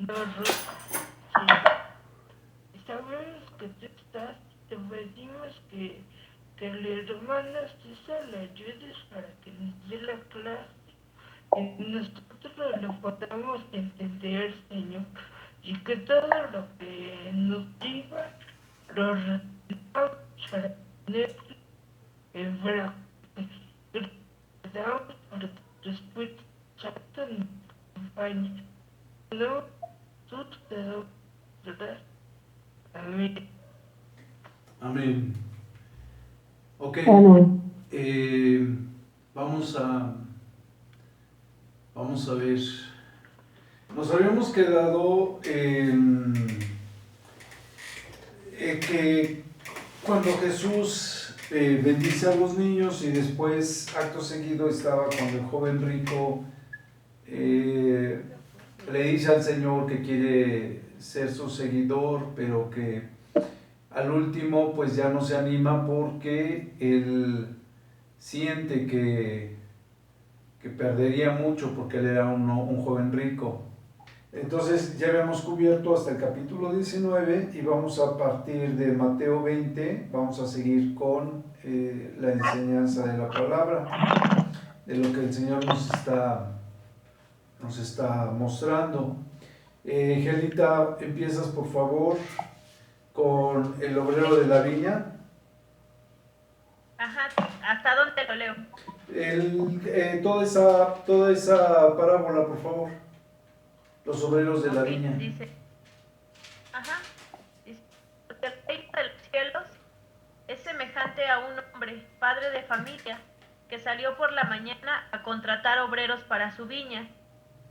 Nosotros, sí, sabemos que tú estás, te pedimos que la hermana César le ayudes para que nos dé la clase y nosotros lo podamos entender, Señor, y que todo lo que nos diga lo respetamos para tener el brazo. Damos por tu Espíritu Santo nos acompañe. No, tú te doy gracias. Amén. Amén. Ok, vamos a ver. Nos habíamos quedado en que cuando Jesús bendice a los niños y después, acto seguido, estaba cuando el joven rico le dice al Señor que quiere ser su seguidor, pero que al último pues ya no se anima porque él siente que perdería mucho porque él era un joven rico. Entonces ya habíamos cubierto hasta el capítulo 19 y vamos a partir de Mateo 20, vamos a seguir con la enseñanza de la palabra, de lo que el Señor nos está mostrando. Gelita, empiezas por favor con el obrero de la viña. Ajá, ¿hasta dónde lo leo? Toda esa parábola, por favor. Los obreros de la Ok, viña. dice, ajá, dice, porque el reino de los cielos es semejante a un hombre, padre de familia, que salió por la mañana a contratar obreros para su viña,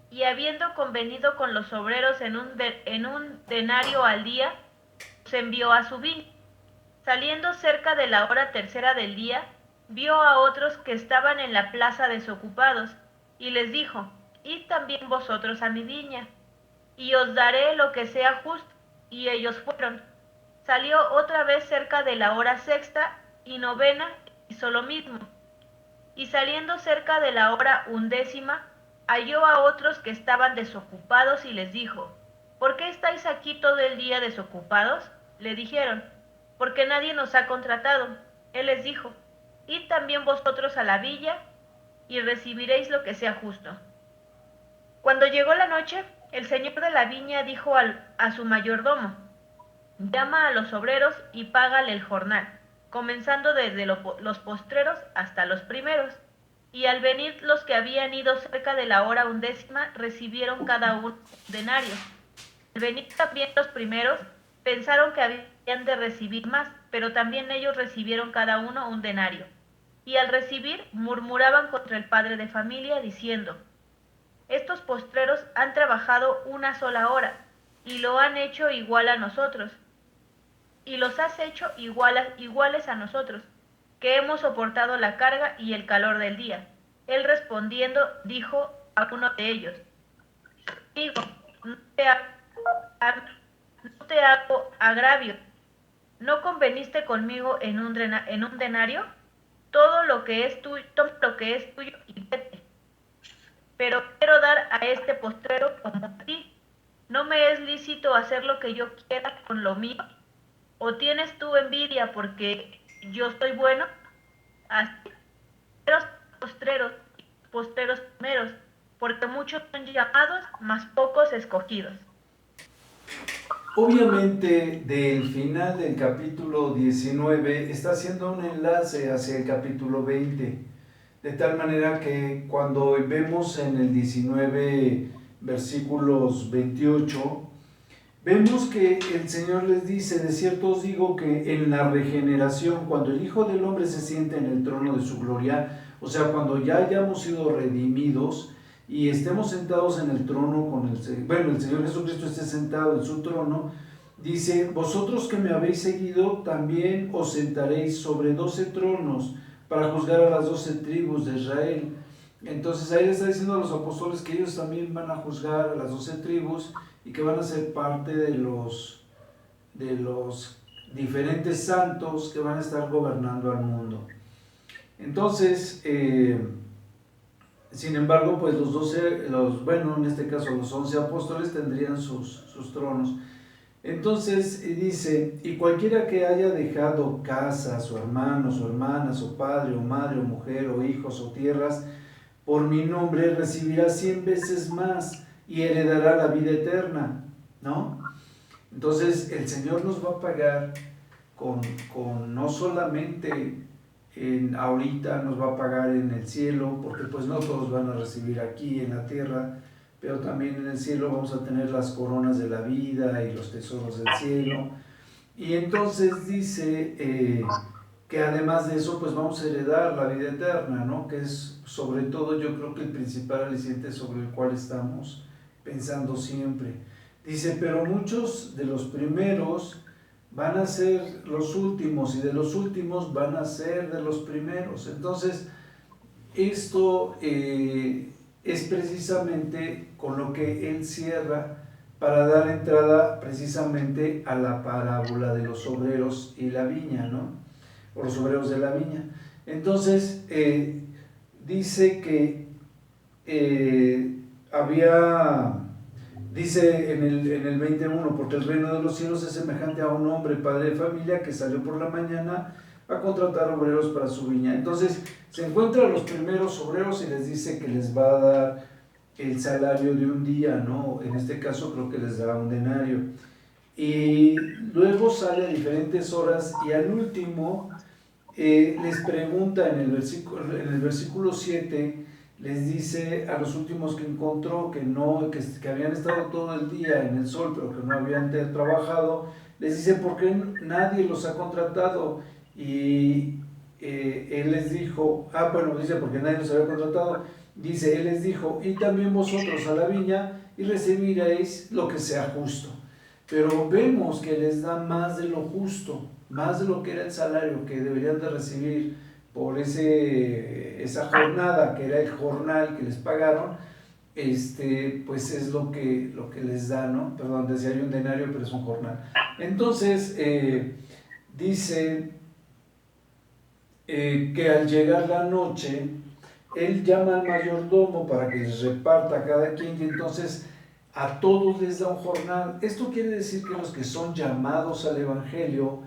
y habiendo convenido con los obreros en un denario al día, los envió a su viña. Saliendo cerca de la hora tercera del día, vio a otros que estaban en la plaza desocupados, y les dijo, id también vosotros a mi viña, y os daré lo que sea justo. Y ellos fueron. Salió otra vez cerca de la hora sexta y novena, hizo lo mismo. Y saliendo cerca de la hora undécima, halló a otros que estaban desocupados y les dijo, ¿por qué estáis aquí todo el día desocupados? Le dijeron, porque nadie nos ha contratado. Él les dijo, id también vosotros a la villa y recibiréis lo que sea justo. Cuando llegó la noche, el señor de la viña dijo a su mayordomo, llama a los obreros y págale el jornal, comenzando desde los postreros hasta los primeros. Y al venir los que habían ido cerca de la hora undécima, recibieron cada uno un denario. Al venir también los primeros, pensaron que habían de recibir más, pero también ellos recibieron cada uno un denario. Y al recibir, murmuraban contra el padre de familia, diciendo, estos postreros han trabajado una sola hora, y lo han hecho igual a nosotros, y los has hecho iguales a nosotros, que hemos soportado la carga y el calor del día. Él respondiendo dijo a uno de ellos, digo, no te, no te hago agravio, ¿no conveniste conmigo en un denario? Todo lo que es tuyo y vete. Pero quiero dar a este postrero como a ti. ¿No me es lícito hacer lo que yo quiera con lo mío? ¿O tienes tú envidia porque yo soy bueno? Así, postreros, postreros primeros, porque muchos son llamados, mas pocos escogidos. Obviamente, del final del capítulo 19 está haciendo un enlace hacia el capítulo 20, de tal manera que cuando vemos en el 19 versículos 28, vemos que el Señor les dice, de cierto os digo que en la regeneración, cuando el Hijo del Hombre se siente en el trono de su gloria, o sea, cuando ya hayamos sido redimidos y estemos sentados en el trono con el Señor Jesucristo esté sentado en su trono, dice, vosotros que me habéis seguido, también os sentaréis sobre 12 tronos para juzgar a las 12 tribus de Israel. Entonces ahí le está diciendo a los apóstoles que ellos también van a juzgar a las 12 tribus y que van a ser parte de los diferentes santos que van a estar gobernando al mundo. Entonces, Sin embargo, pues los 12, bueno, en este caso los 11 apóstoles tendrían sus tronos. Entonces dice, y cualquiera que haya dejado casa, su hermano, su hermana, su padre o madre o mujer o hijos o tierras, por mi nombre recibirá 100 veces más y heredará la vida eterna, ¿no? Entonces el Señor nos va a pagar con no solamente ahorita, nos va a pagar en el cielo, porque pues no todos van a recibir aquí en la tierra, pero también en el cielo vamos a tener las coronas de la vida y los tesoros del cielo. Y entonces dice que además de eso pues vamos a heredar la vida eterna, ¿no? Que es sobre todo yo creo que el principal aliciente sobre el cual estamos pensando siempre. Dice, pero muchos de los primeros van a ser los últimos y de los últimos van a ser de los primeros. Entonces, esto es precisamente con lo que él cierra para dar entrada precisamente a la parábola de los obreros y la viña, ¿no? O los obreros de la viña. Entonces, dice que dice en el 21, porque el reino de los cielos es semejante a un hombre, padre de familia, que salió por la mañana a contratar obreros para su viña. Entonces, se encuentra a los primeros obreros y les dice que les va a dar el salario de un día, ¿no? En este caso creo que les da un denario. Y luego sale a diferentes horas y al último les pregunta en el versículo 7, les dice a los últimos que encontró que habían estado todo el día en el sol pero que no habían trabajado, les dice, ¿por qué nadie los ha contratado? Y él les dijo, dice, porque nadie los había contratado, dice, él les dijo, y también vosotros a la viña y recibiréis lo que sea justo. Pero vemos que les da más de lo justo, más de lo que era el salario que deberían de recibir por esa jornada, que era el jornal que les pagaron, pues es lo que les da, ¿no? Perdón, decía hay un denario, pero es un jornal. Entonces, dice que al llegar la noche, él llama al mayordomo para que les reparta a cada quien y entonces a todos les da un jornal. Esto quiere decir que los que son llamados al Evangelio,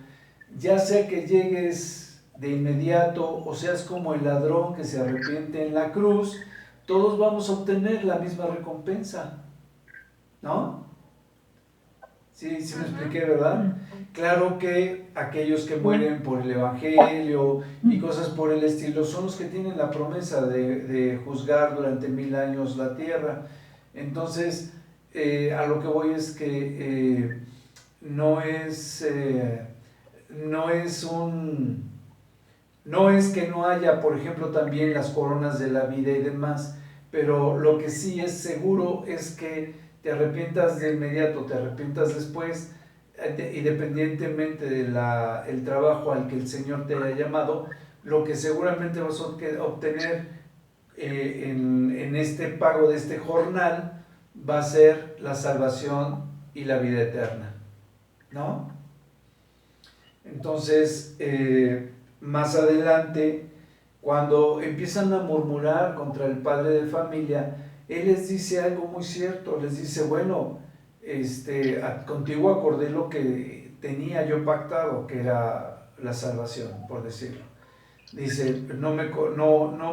ya sea que llegues de inmediato o seas como el ladrón que se arrepiente en la cruz, todos vamos a obtener la misma recompensa, ¿no? Sí, me expliqué, ¿verdad? Claro que aquellos que mueren por el Evangelio y cosas por el estilo son los que tienen la promesa de juzgar durante 1000 años la tierra. Entonces, a lo que voy es que no es que no haya, por ejemplo, también las coronas de la vida y demás, pero lo que sí es seguro es que te arrepientas de inmediato, te arrepientas después, independientemente del trabajo al que el Señor te haya llamado, lo que seguramente vas a obtener en este pago de este jornal va a ser la salvación y la vida eterna, ¿no? Entonces, más adelante, cuando empiezan a murmurar contra el padre de familia, él les dice algo muy cierto, les dice, bueno, contigo acordé lo que tenía yo pactado, que era la salvación, por decirlo. Dice, no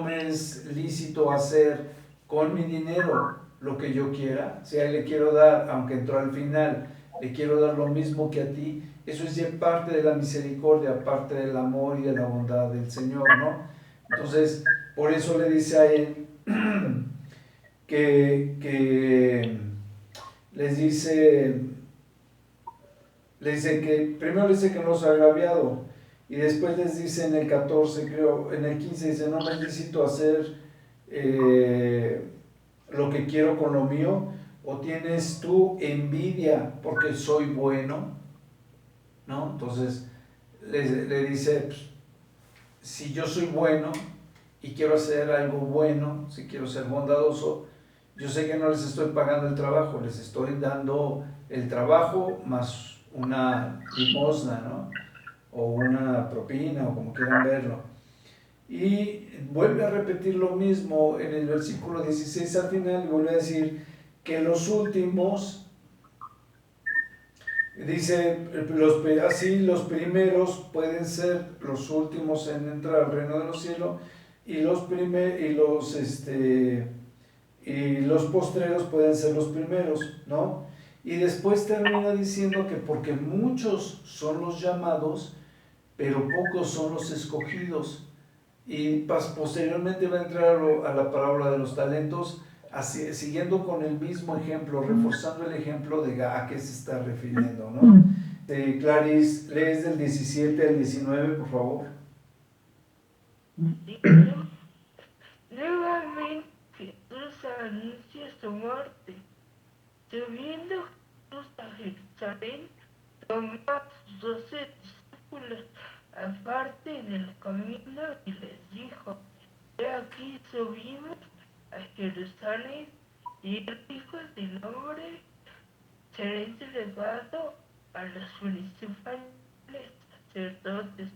me es lícito hacer con mi dinero lo que yo quiera, si a él le quiero dar, aunque entró al final, le quiero dar lo mismo que a ti, eso es ya parte de la misericordia, parte del amor y de la bondad del Señor, ¿no? Entonces, por eso le dice a él que les dice que, primero les dice que no los ha agraviado, y después les dice en el 14, creo, en el 15 dice, no me es lícito hacer lo que quiero con lo mío, o tienes tú envidia porque soy bueno, ¿no? Entonces le dice, pues, si yo soy bueno y quiero hacer algo bueno, si quiero ser bondadoso, yo sé que no les estoy pagando el trabajo, les estoy dando el trabajo más una limosna, ¿no? O una propina, o como quieran verlo. Y vuelve a repetir lo mismo en el versículo 16 al final, y vuelve a decir que los últimos, dice, así los primeros pueden ser los últimos en entrar al reino de los cielos, y los postreros pueden ser los primeros, ¿no? Y después termina diciendo que porque muchos son los llamados, pero pocos son los escogidos. Y posteriormente va a entrar a la parábola de los talentos, siguiendo con el mismo ejemplo, reforzando el ejemplo de a qué se está refiriendo, ¿no? Clarice, lees del 17 al 19, por favor. Nuevamente Jesús anuncia su muerte. Subiendo Jesús a Jerusalén, tomó a sus 12 discípulos aparte en el camino y les dijo: He aquí subimos a Jerusalén, y el Hijo del Hombre será entregado a los principales sacerdotes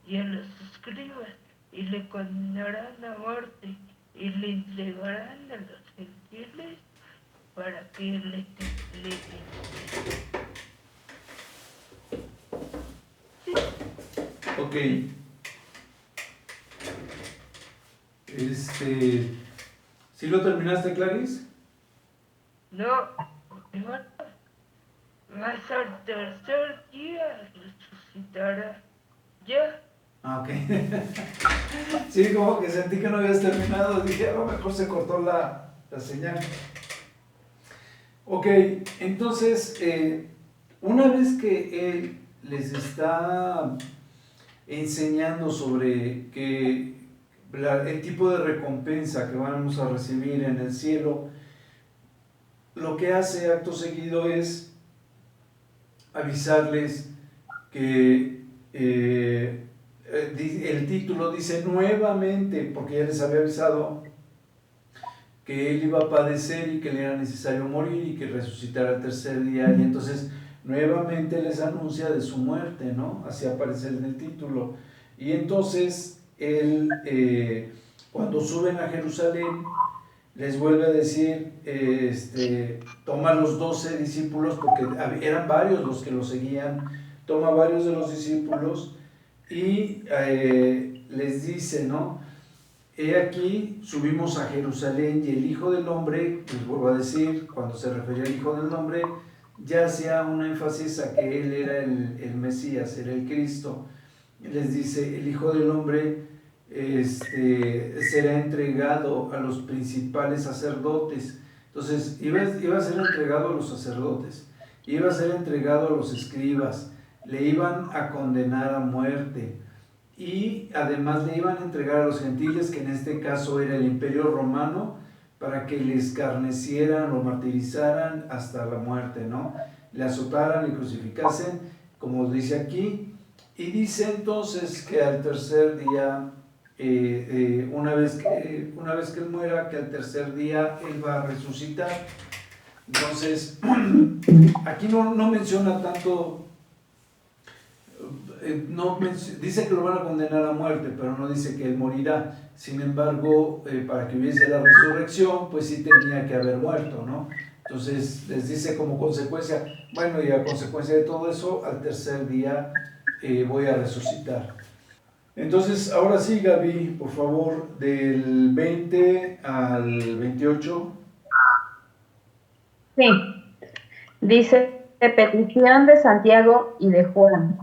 y a los escribas, y le condenarán a muerte, y le entregarán a los gentiles para que le Ok. ¿Sí lo terminaste, Clarice? No, mas al tercer día resucitará. Ya. Ok. Sí, como que sentí que no habías terminado. Dije, a lo mejor se cortó la señal. Ok, entonces, una vez que él les está enseñando sobre el tipo de recompensa que vamos a recibir en el cielo, lo que hace acto seguido es avisarles que el título dice nuevamente, porque ya les había avisado que él iba a padecer y que le era necesario morir y que resucitara al tercer día, y entonces nuevamente les anuncia de su muerte, ¿no? Así aparece en el título. Y entonces él, cuando suben a Jerusalén, les vuelve a decir, toma los 12 discípulos, porque eran varios los que lo seguían, toma varios de los discípulos y les dice, ¿no? He aquí, subimos a Jerusalén, y el Hijo del Hombre, les vuelvo a decir, cuando se refería al Hijo del Hombre, ya hacía un énfasis a que Él era el Mesías, era el Cristo. Les dice, el Hijo del Hombre será entregado a los principales sacerdotes. Entonces, iba a ser entregado a los sacerdotes, iba a ser entregado a los escribas, le iban a condenar a muerte, y además le iban a entregar a los gentiles, que en este caso era el Imperio Romano, para que le escarnecieran o martirizaran hasta la muerte, ¿no? Le azotaran y crucificasen, como dice aquí. Y dice entonces que al tercer día, una vez que él muera, que al tercer día él va a resucitar. Entonces, aquí no menciona tanto, dice que lo van a condenar a muerte, pero no dice que él morirá. Sin embargo, para que hubiese la resurrección, pues sí tenía que haber muerto, ¿no? Entonces les dice como consecuencia, bueno, y a consecuencia de todo eso, al tercer día voy a resucitar. Entonces, ahora sí, Gaby, por favor, del 20 al 28. Sí, dice, petición de Santiago y de Juan.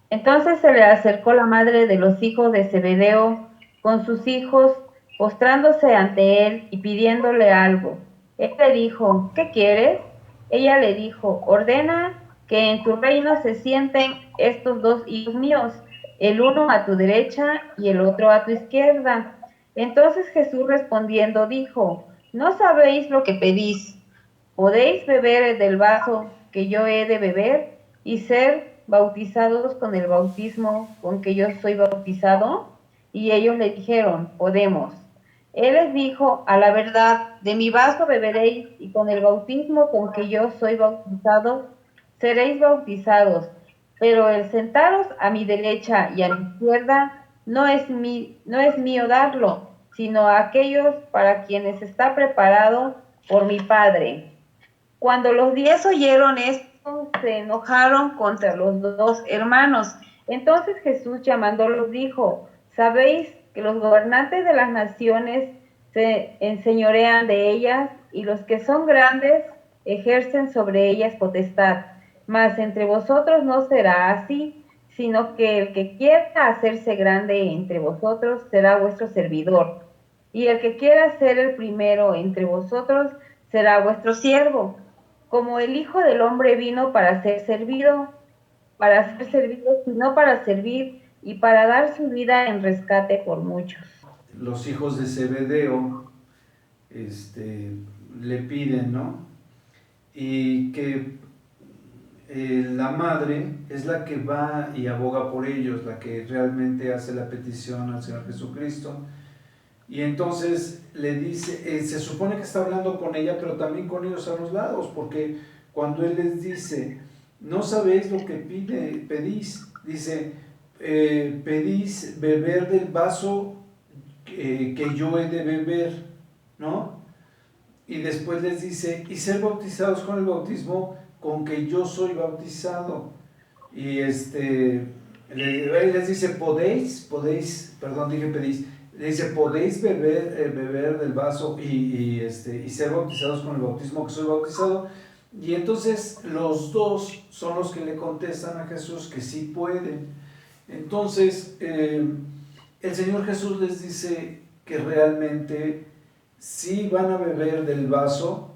Entonces se le acercó la madre de los hijos de Zebedeo con sus hijos, postrándose ante él y pidiéndole algo. Él le dijo, ¿qué quieres? Ella le dijo, ordena que en tu reino se sienten estos dos hijos míos, el uno a tu derecha y el otro a tu izquierda. Entonces Jesús respondiendo dijo, ¿no sabéis lo que pedís? ¿Podéis beber del vaso que yo he de beber y ser bautizados con el bautismo con que yo soy bautizado? Y ellos le dijeron, podemos. Él les dijo, a la verdad, de mi vaso beberéis, y con el bautismo con que yo soy bautizado, seréis bautizados. Pero el sentaros a mi derecha y a mi izquierda no es mío darlo, sino a aquellos para quienes está preparado por mi Padre. Cuando los 10 oyeron esto, se enojaron contra los dos hermanos. Entonces Jesús llamándolos dijo: ¿sabéis que los gobernantes de las naciones se enseñorean de ellas, y los que son grandes ejercen sobre ellas potestad? Mas entre vosotros no será así, sino que el que quiera hacerse grande entre vosotros será vuestro servidor, y el que quiera ser el primero entre vosotros será vuestro siervo. Como el Hijo del Hombre vino para ser servido, sino para servir y para dar su vida en rescate por muchos. Los hijos de Zebedeo le piden, ¿no? Y que la madre es la que va y aboga por ellos, la que realmente hace la petición al Señor Jesucristo. Y entonces le dice, se supone que está hablando con ella, pero también con ellos a los lados, porque cuando Él les dice, no sabéis lo que pedís, dice, pedís beber del vaso que yo he de beber, ¿no? Y después les dice, y ser bautizados con el bautismo con que yo soy bautizado. Y les dice, pedís, le dice, podéis beber del vaso y ser bautizados con el bautismo que soy bautizado. Y entonces los dos son los que le contestan a Jesús que sí pueden. Entonces el Señor Jesús les dice que realmente sí van a beber del vaso,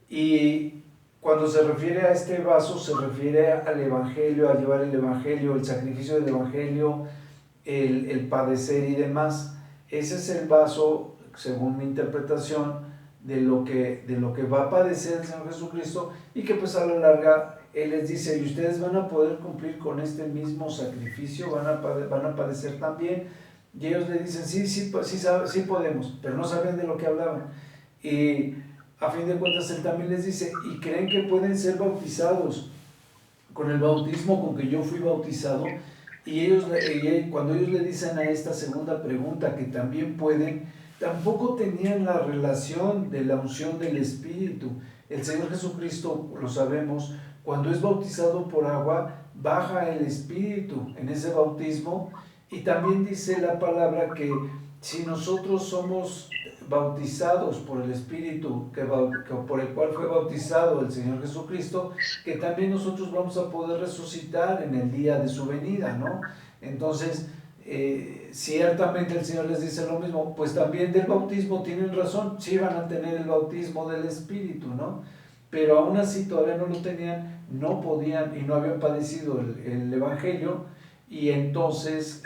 y cuando se refiere a este vaso se refiere al Evangelio, a llevar el Evangelio, el sacrificio del Evangelio, el padecer y demás. Ese es el vaso, según mi interpretación, de lo que va a padecer el Señor Jesucristo, y que pues a la larga Él les dice, y ustedes van a poder cumplir con este mismo sacrificio, van a padecer también. Y ellos le dicen, sí podemos, pero no sabían de lo que hablaban. Y a fin de cuentas Él también les dice, y creen que pueden ser bautizados con el bautismo con que yo fui bautizado. Y cuando ellos le dicen a esta segunda pregunta que también pueden, tampoco tenían la relación de la unción del Espíritu. El Señor Jesucristo, lo sabemos, cuando es bautizado por agua, baja el Espíritu en ese bautismo. Y también dice la palabra que si nosotros somos bautizados por el Espíritu por el cual fue bautizado el Señor Jesucristo, que también nosotros vamos a poder resucitar en el día de su venida, ¿no? Entonces, ciertamente el Señor les dice lo mismo, pues también del bautismo tienen razón, sí van a tener el bautismo del Espíritu, ¿no? Pero aún así todavía no lo tenían, no podían y no habían padecido el Evangelio, y entonces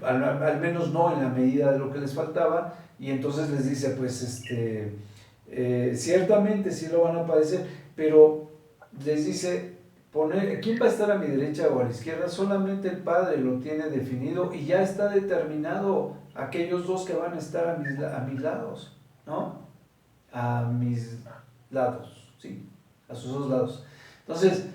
al menos no en la medida de lo que les faltaba, y entonces les dice, pues ciertamente sí lo van a padecer, pero les dice, ¿quién va a estar a mi derecha o a la izquierda? Solamente el Padre lo tiene definido, y ya está determinado aquellos dos que van a estar a mis lados, ¿no? A mis lados, sí, a sus dos lados. Entonces,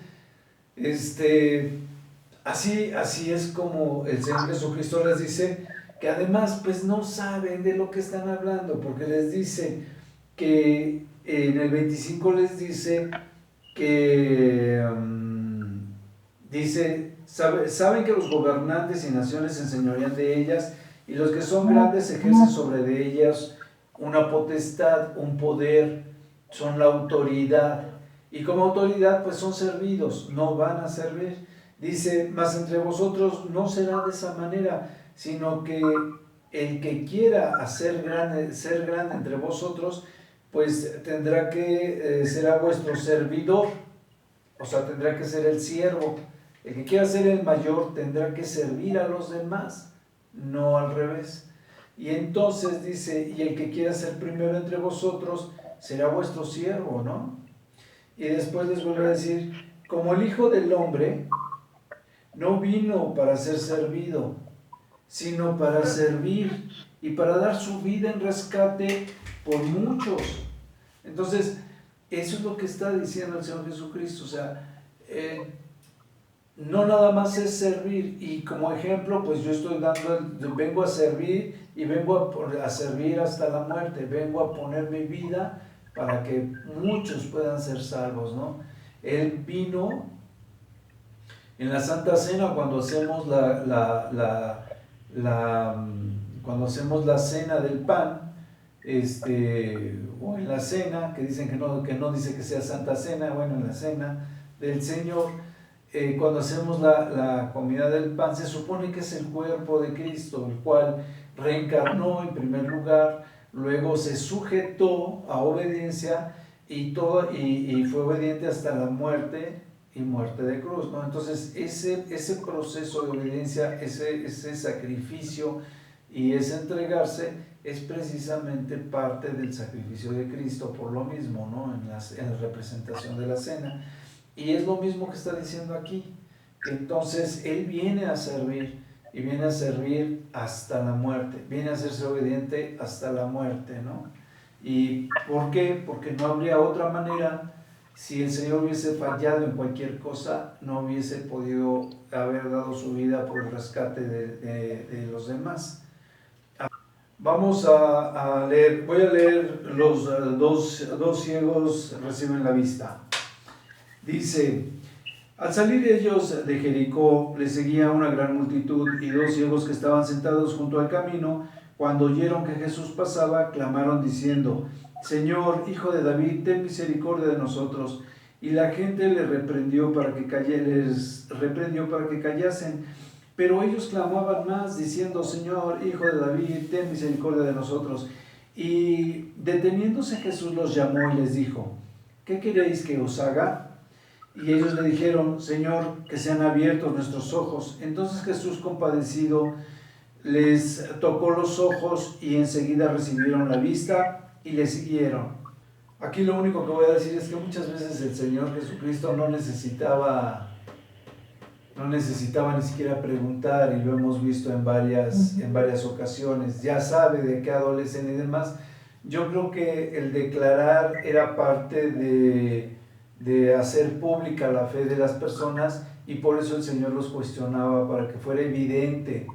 así es como el Señor Jesucristo les dice, que además pues no saben de lo que están hablando, porque les dice que en el 25 les dice que saben que los gobernantes y naciones se enseñorean de ellas, y los que son grandes ejercen sobre de ellas una potestad, un poder, son la autoridad, y como autoridad pues son servidos, no van a servir. Dice, mas entre vosotros no será de esa manera, sino que el que quiera ser grande entre vosotros, pues tendrá que será vuestro servidor, o sea, tendrá que ser el siervo. El que quiera ser el mayor tendrá que servir a los demás, no al revés. Y entonces dice, y el que quiera ser primero entre vosotros será vuestro siervo, ¿no? Y después les vuelve a decir, como el Hijo del Hombre no vino para ser servido, sino para servir y para dar su vida en rescate por muchos. Entonces, eso es lo que está diciendo el Señor Jesucristo. O sea, no nada más es servir, y como ejemplo, pues yo estoy vengo a servir y vengo a servir hasta la muerte, vengo a poner mi vida para que muchos puedan ser salvos, ¿no? Él vino en la Santa Cena cuando hacemos cuando hacemos la cena del pan, o en la cena, que dicen que no dice que sea Santa Cena, bueno, en la cena del Señor, cuando hacemos la comida del pan, se supone que es el cuerpo de Cristo, el cual reencarnó en primer lugar, luego se sujetó a obediencia y fue obediente hasta la muerte y muerte de cruz, ¿no? Entonces ese proceso de obediencia, ese sacrificio y ese entregarse es precisamente parte del sacrificio de Cristo, por lo mismo, ¿no? En la representación de la cena. Y es lo mismo que está diciendo aquí, que entonces Él viene a servir, y viene a servir hasta la muerte, viene a hacerse obediente hasta la muerte, ¿no? ¿Y por qué? Porque no habría otra manera. Si el Señor hubiese fallado en cualquier cosa, no hubiese podido haber dado su vida por el rescate de los demás. Vamos a leer, voy a leer los dos ciegos reciben la vista. Dice: al salir ellos de Jericó, les seguía una gran multitud, y dos ciegos que estaban sentados junto al camino, cuando oyeron que Jesús pasaba, clamaron diciendo: Señor, Hijo de David, ten misericordia de nosotros. Y la gente les reprendió para que callasen. Pero ellos clamaban más, diciendo: Señor, Hijo de David, ten misericordia de nosotros. Y deteniéndose Jesús los llamó y les dijo: ¿qué queréis que os haga? Y ellos le dijeron: Señor, que sean abiertos nuestros ojos. Entonces Jesús, compadecido, les tocó los ojos, y enseguida recibieron la vista y le siguieron. Aquí lo único que voy a decir es que muchas veces el Señor Jesucristo no necesitaba ni siquiera preguntar, y lo hemos visto en varias ocasiones. Ya sabe de qué adolecen y demás. Yo creo que el declarar era parte de hacer pública la fe de las personas, y por eso el Señor los cuestionaba, para que fuera evidente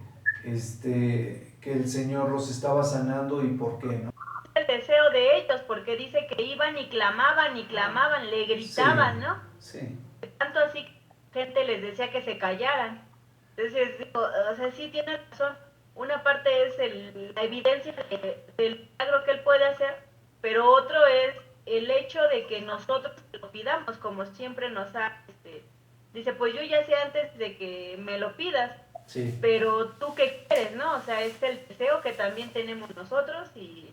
que el Señor los estaba sanando y por qué, ¿no? El deseo de ellos, porque dice que iban y clamaban, le gritaban, Sí, ¿no? sí. Tanto así que gente les decía que se callaran. Entonces, digo, o sea, sí tiene razón. Una parte es la evidencia del milagro que él puede hacer, pero otro es el hecho de que nosotros lo pidamos, como siempre nos ha... dice, pues yo ya sé antes de que me lo pidas, Sí. pero tú qué quieres, ¿no? O sea, es el deseo que también tenemos nosotros, y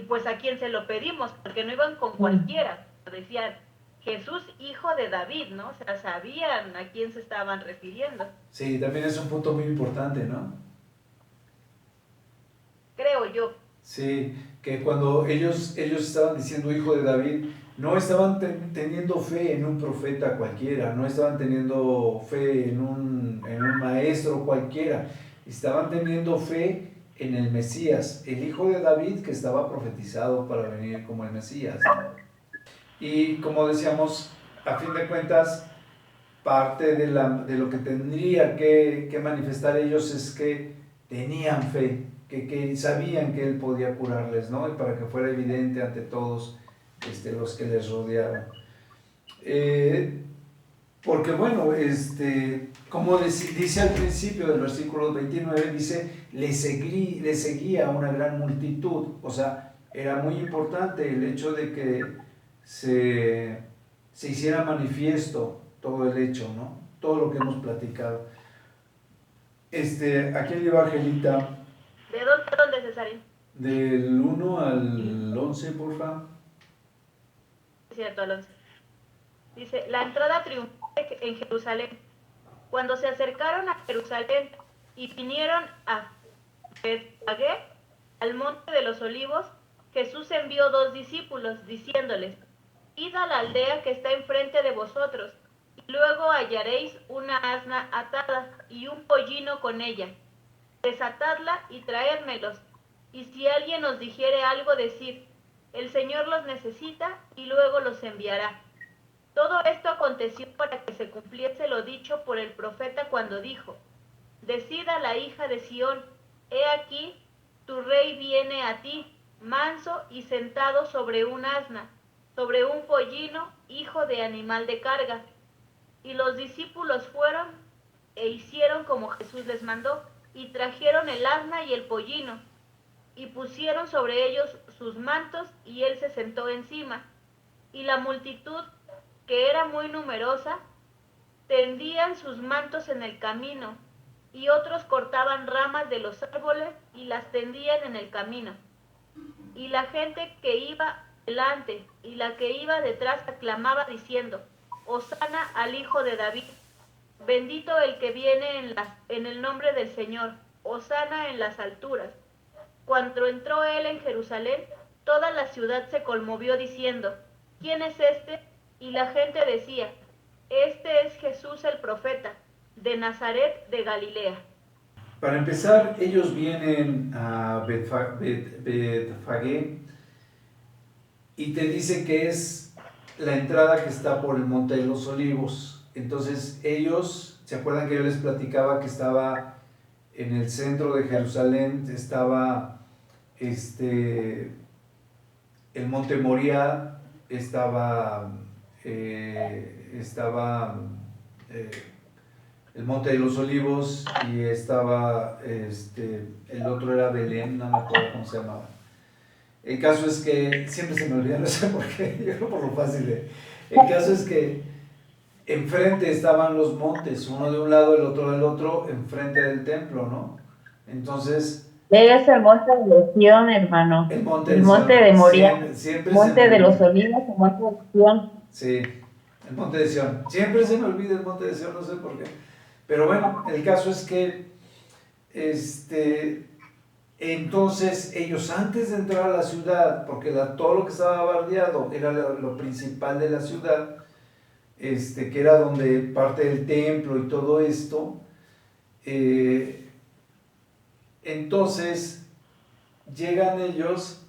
pues a quién se lo pedimos, porque no iban con cualquiera, decían Jesús, hijo de David, ¿no? O sea, sabían a quién se estaban refiriendo. Sí, también es un punto muy importante, ¿no? Creo yo. Sí, que cuando ellos estaban diciendo hijo de David, no estaban teniendo fe en un profeta cualquiera, no estaban teniendo fe en un maestro cualquiera, estaban teniendo fe en el Mesías, el hijo de David, que estaba profetizado para venir como el Mesías. Y como decíamos, a fin de cuentas, parte de lo que tendría que manifestar ellos es que tenían fe, que sabían que Él podía curarles, ¿no? Y para que fuera evidente ante todos los que les rodeaban. Porque bueno, como dice al principio del versículo 29, dice, le seguía una gran multitud. O sea, era muy importante el hecho de que se hiciera manifiesto todo el hecho, ¿no? Todo lo que hemos platicado. Aquí lleva Angelita. ¿De dónde Cesarín? Del 1 al 11, porfa. Es cierto, Alonso. Dice, la entrada triunfal en Jerusalén. Cuando se acercaron a Jerusalén y vinieron a Betfagé, al monte de los olivos, Jesús envió 2 discípulos, diciéndoles, id a la aldea que está enfrente de vosotros, y luego hallaréis una asna atada y un pollino con ella. Desatadla y traédmelos. Y si alguien os dijere algo, decid, el Señor los necesita, y luego los enviará. Todo esto aconteció para que se cumpliese lo dicho por el profeta cuando dijo: Decid a la hija de Sión, he aquí, tu rey viene a ti, manso y sentado sobre un asna, sobre un pollino, hijo de animal de carga. Y los discípulos fueron e hicieron como Jesús les mandó, y trajeron el asna y el pollino, y pusieron sobre ellos sus mantos, y él se sentó encima. Y la multitud, que era muy numerosa, tendían sus mantos en el camino, y otros cortaban ramas de los árboles y las tendían en el camino. Y la gente que iba delante y la que iba detrás aclamaba diciendo: Hosana al Hijo de David, bendito el que viene en el nombre del Señor, Hosana en las alturas. Cuando entró él en Jerusalén, toda la ciudad se conmovió diciendo: ¿Quién es este? Y la gente decía: Este es Jesús el profeta, de Nazaret de Galilea. Para empezar, ellos vienen a Betfagé y te dice que es la entrada que está por el Monte de los Olivos. Entonces ellos, ¿se acuerdan que yo les platicaba que estaba en el centro de Jerusalén? Estaba el Monte Moriah, estaba el Monte de los Olivos y estaba el otro era Belén, no me acuerdo cómo se llamaba. El caso es que siempre se me olvida, no sé por qué, yo creo por lo fácil el caso es que enfrente estaban los montes, uno de un lado, el otro del otro, enfrente del templo, ¿no? Entonces, Es el monte de Sión, hermano. el monte El de monte Sión, de Moriah, siempre se monte me de los olvida. olivos, el monte de Sión. Sí, el monte de Sión. Siempre se me olvida el monte de Sión, no sé por qué. Pero bueno, el caso es que entonces ellos antes de entrar a la ciudad, porque todo lo que estaba bardeado era lo principal de la ciudad, que era donde parte del templo y todo esto, entonces llegan ellos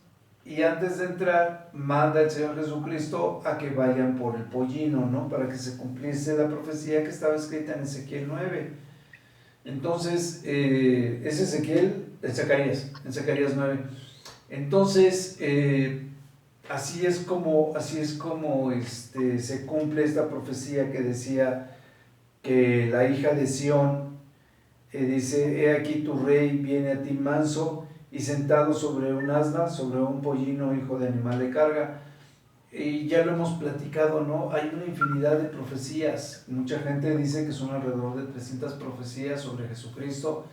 y antes de entrar manda el Señor Jesucristo a que vayan por el pollino, ¿no? Para que se cumpliese la profecía que estaba escrita en Ezequiel 9. Entonces, es Ezequiel, en Zacarías 9. Entonces, así es como se cumple esta profecía que decía que la hija de Sión dice: he aquí tu rey viene a ti manso y sentado sobre un asna, sobre un pollino, hijo de animal de carga. Y ya lo hemos platicado, ¿no? Hay una infinidad de profecías. Mucha gente dice que son alrededor de 300 profecías sobre Jesucristo.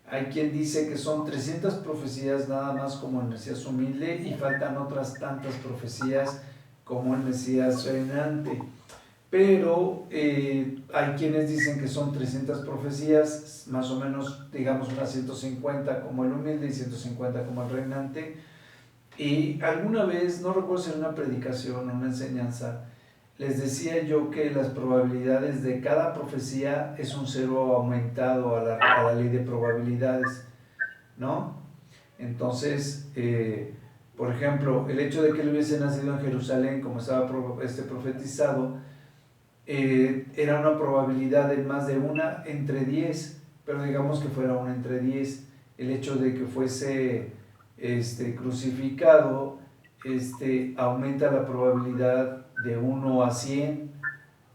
Hay quien dice que son 300 profecías nada más como el Mesías humilde y faltan otras tantas profecías como el Mesías reinante. Pero hay quienes dicen que son 300 profecías, más o menos, digamos, unas 150 como el humilde y 150 como el reinante. Y alguna vez, no recuerdo si en una predicación o una enseñanza, les decía yo que las probabilidades de cada profecía es un cero aumentado a la ley de probabilidades, ¿no? Entonces, por ejemplo, el hecho de que él hubiese nacido en Jerusalén, como estaba profetizado, era una probabilidad de más de una entre 10, pero digamos que fuera una entre 10. El hecho de que fuese crucificado aumenta la probabilidad de 1 a 100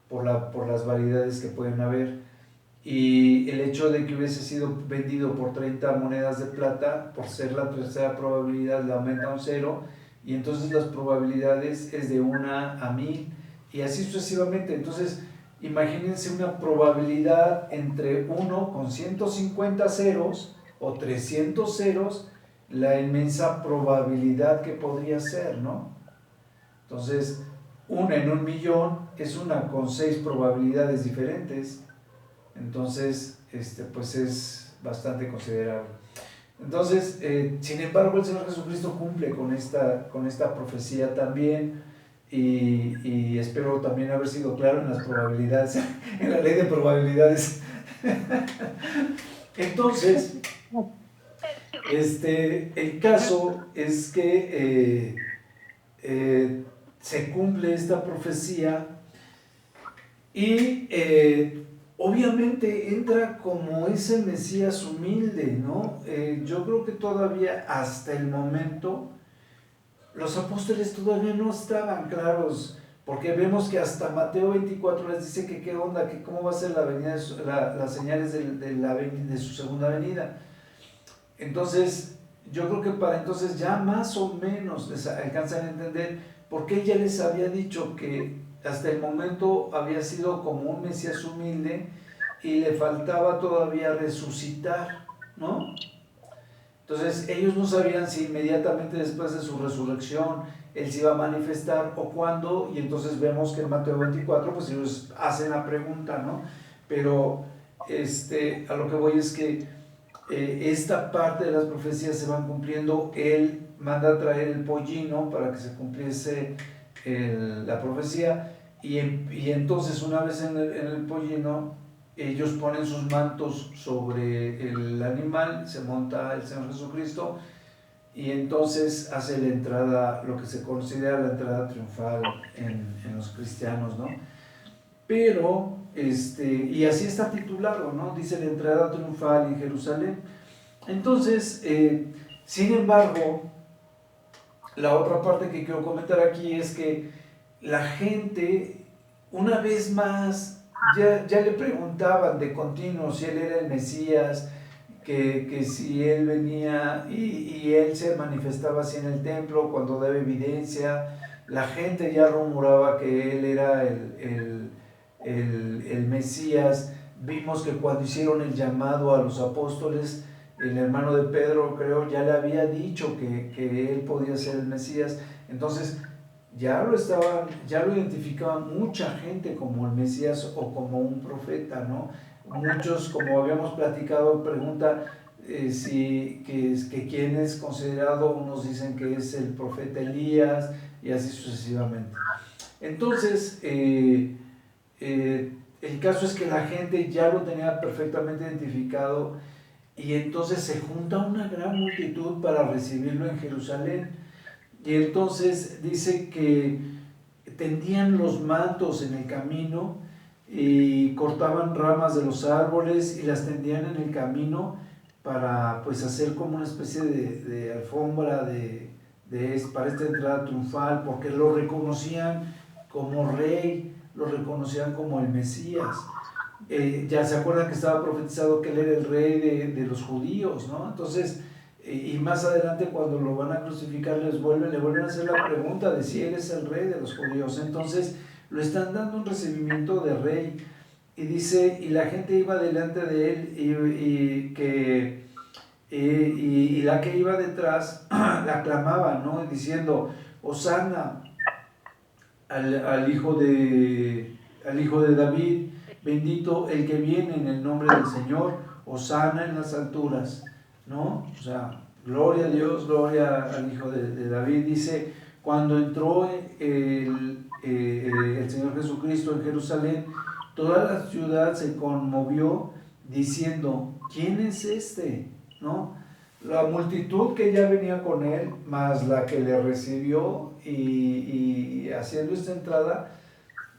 por las variedades que pueden haber. Y el hecho de que hubiese sido vendido por 30 monedas de plata, por ser la tercera probabilidad, le aumenta un 0, y entonces las probabilidades es de 1 a 1000, y así sucesivamente. Entonces, imagínense una probabilidad entre 1 con 150 ceros o 300 ceros, la inmensa probabilidad que podría ser, ¿no? Entonces, 1 en 1.000.000 es una con 6 probabilidades diferentes. Entonces, pues es bastante considerable. Entonces, sin embargo, el Señor Jesucristo cumple con esta profecía también, y espero también haber sido claro en las probabilidades, en la ley de probabilidades. Entonces, el caso es que se cumple esta profecía, Y obviamente entra como ese Mesías humilde, ¿no? Yo creo que todavía hasta el momento los apóstoles todavía no estaban claros, porque vemos que hasta Mateo 24 les dice que qué onda, que cómo va a ser la venida las señales de su segunda venida. Entonces, yo creo que para entonces ya más o menos les alcanzan a entender, porque él ya les había dicho que hasta el momento había sido como un Mesías humilde y le faltaba todavía resucitar, ¿no? Entonces ellos no sabían si inmediatamente después de su resurrección él se iba a manifestar o cuándo, y entonces vemos que en Mateo 24 pues ellos hacen la pregunta, ¿no? Pero a lo que voy es que esta parte de las profecías se van cumpliendo. Él manda a traer el pollino para que se cumpliese la profecía, y entonces una vez en el pollino ellos ponen sus mantos sobre el animal, se monta el Señor Jesucristo y entonces hace la entrada, lo que se considera la entrada triunfal en los cristianos, ¿no? Pero, y así está titulado, ¿no? Dice la entrada triunfal en Jerusalén. Entonces, sin embargo, la otra parte que quiero comentar aquí es que la gente, una vez más, ya le preguntaban de continuo si él era el Mesías, que si él venía y él se manifestaba así en el templo cuando daba evidencia. La gente ya rumoraba que él era el Mesías. Vimos que cuando hicieron el llamado a los apóstoles, el hermano de Pedro, creo, ya le había dicho que él podía ser el Mesías. Entonces ya lo identificaban mucha gente como el Mesías o como un profeta, ¿no? Muchos, como habíamos platicado, preguntan que quién es considerado. Unos dicen que es el profeta Elías y así sucesivamente. Entonces, el caso es que la gente ya lo tenía perfectamente identificado, y entonces se junta una gran multitud para recibirlo en Jerusalén. Y entonces dice que tendían los mantos en el camino y cortaban ramas de los árboles y las tendían en el camino para pues hacer como una especie de alfombra para esta entrada triunfal, porque lo reconocían como rey, lo reconocían como el Mesías. Ya se acuerdan que estaba profetizado que él era el rey de los judíos, ¿no? Entonces, y más adelante cuando lo van a crucificar le vuelven a hacer la pregunta de si él es el rey de los judíos. Entonces lo están dando un recibimiento de rey, y dice, y la gente iba delante de él y la que iba detrás la aclamaba, ¿no? Diciendo, Hosana al hijo de David, bendito el que viene en el nombre del Señor, Hosana en las alturas, ¿no? O sea, gloria a Dios, gloria al hijo de David. Dice, cuando entró el Señor Jesucristo en Jerusalén, toda la ciudad se conmovió diciendo, ¿quién es este? ¿No? La multitud que ya venía con él, más la que le recibió y haciendo esta entrada,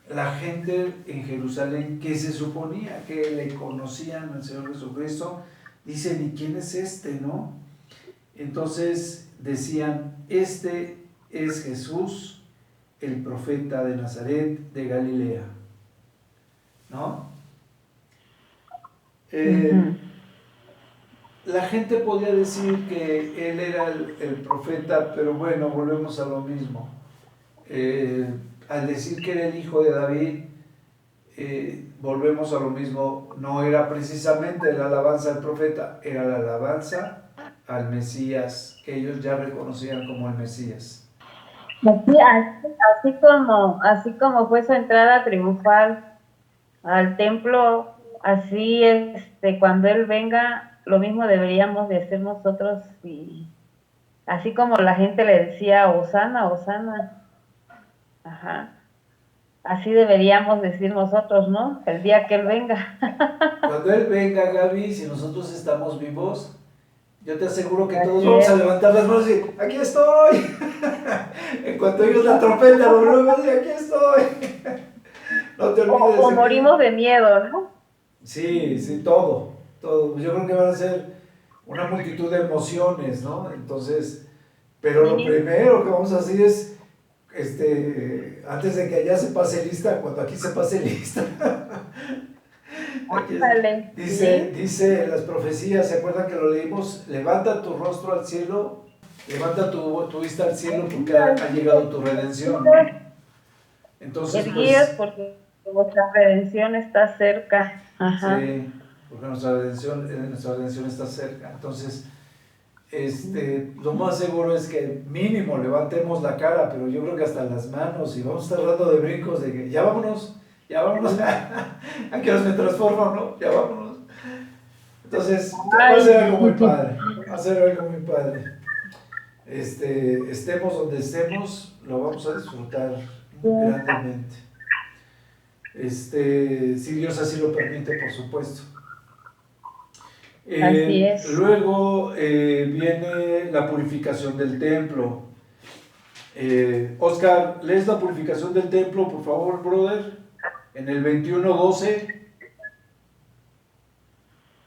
la gente en Jerusalén que se suponía que le conocían al Señor Jesucristo, dicen, ¿y quién es este, no? Entonces decían, este es Jesús, el profeta de Nazaret de Galilea, ¿no? La gente podía decir que él era el profeta, pero bueno, volvemos a lo mismo. Al decir que era el hijo de David, volvemos a lo mismo. No era precisamente la alabanza al profeta, era la alabanza al Mesías, que ellos ya reconocían como el Mesías. Así como fue su entrada triunfal al templo, así cuando él venga, lo mismo deberíamos de hacer nosotros, y así como la gente le decía Hosana, Hosana, ajá, así deberíamos decir nosotros, ¿no? El día que él venga. Cuando él venga, Gaby, si nosotros estamos vivos, yo te aseguro que todos vamos a levantar las manos y decir, aquí estoy. En cuanto ellos la trompeta, luego decir, aquí estoy. No te O olvides. morimos de miedo, ¿no? Sí, sí, todo, todo. Yo creo que van a ser una multitud de emociones, ¿no? Entonces, pero lo Sí. primero que vamos a hacer es, antes de que allá se pase lista, cuando aquí se pase lista. Aquí Ándale, dice las profecías, ¿se acuerdan que lo leímos? Levanta tu rostro al cielo, levanta tu vista al cielo porque ha llegado tu redención, ¿no? Entonces, Erguíos pues, porque vuestra redención está cerca. Ajá. sí, porque nuestra redención está cerca. Entonces, lo más seguro es que mínimo levantemos la cara, pero yo creo que hasta las manos, y vamos a estar dando de brincos de que ya vámonos, a que me transformo, ¿no? Ya vámonos. Entonces, va a ser algo muy padre, va a ser algo muy padre. Estemos donde estemos, lo vamos a disfrutar grandemente. Si Dios así lo permite, por supuesto. Así es. Luego viene la purificación del templo. Oscar, ¿lees la purificación del templo, por favor, brother? En el 21:12.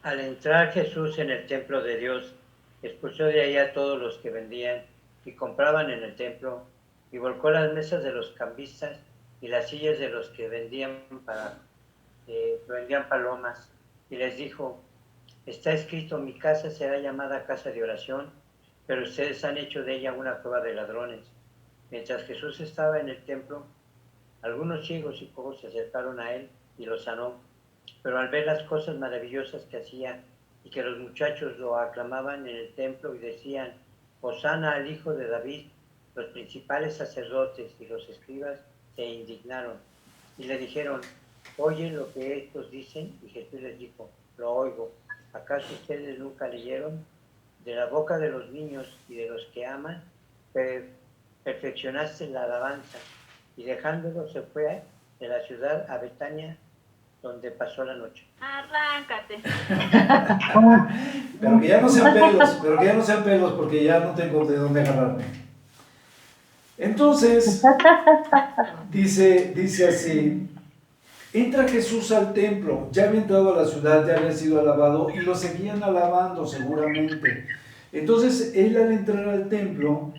Al entrar Jesús en el templo de Dios, expulsó de ahí a todos los que vendían y compraban en el templo, y volcó las mesas de los cambistas y las sillas de los que vendían palomas, y les dijo: está escrito, mi casa será llamada casa de oración, pero ustedes han hecho de ella una cueva de ladrones. Mientras Jesús estaba en el templo, algunos ciegos y cojos se acercaron a él y lo sanó. Pero al ver las cosas maravillosas que hacía y que los muchachos lo aclamaban en el templo y decían: Hosana al Hijo de David, los principales sacerdotes y los escribas se indignaron y le dijeron: oye lo que estos dicen. Y Jesús les dijo: lo oigo. ¿Acaso ustedes nunca leyeron? De la boca de los niños y de los que aman, perfeccionaste la alabanza. Y dejándolo se fue de la ciudad a Betania, donde pasó la noche. Arráncate. Pero que ya no sean pelos, porque ya no tengo de dónde agarrarme. Entonces, dice así: entra Jesús al templo, ya había entrado a la ciudad, ya había sido alabado, y lo seguían alabando seguramente. Entonces, él al entrar al templo,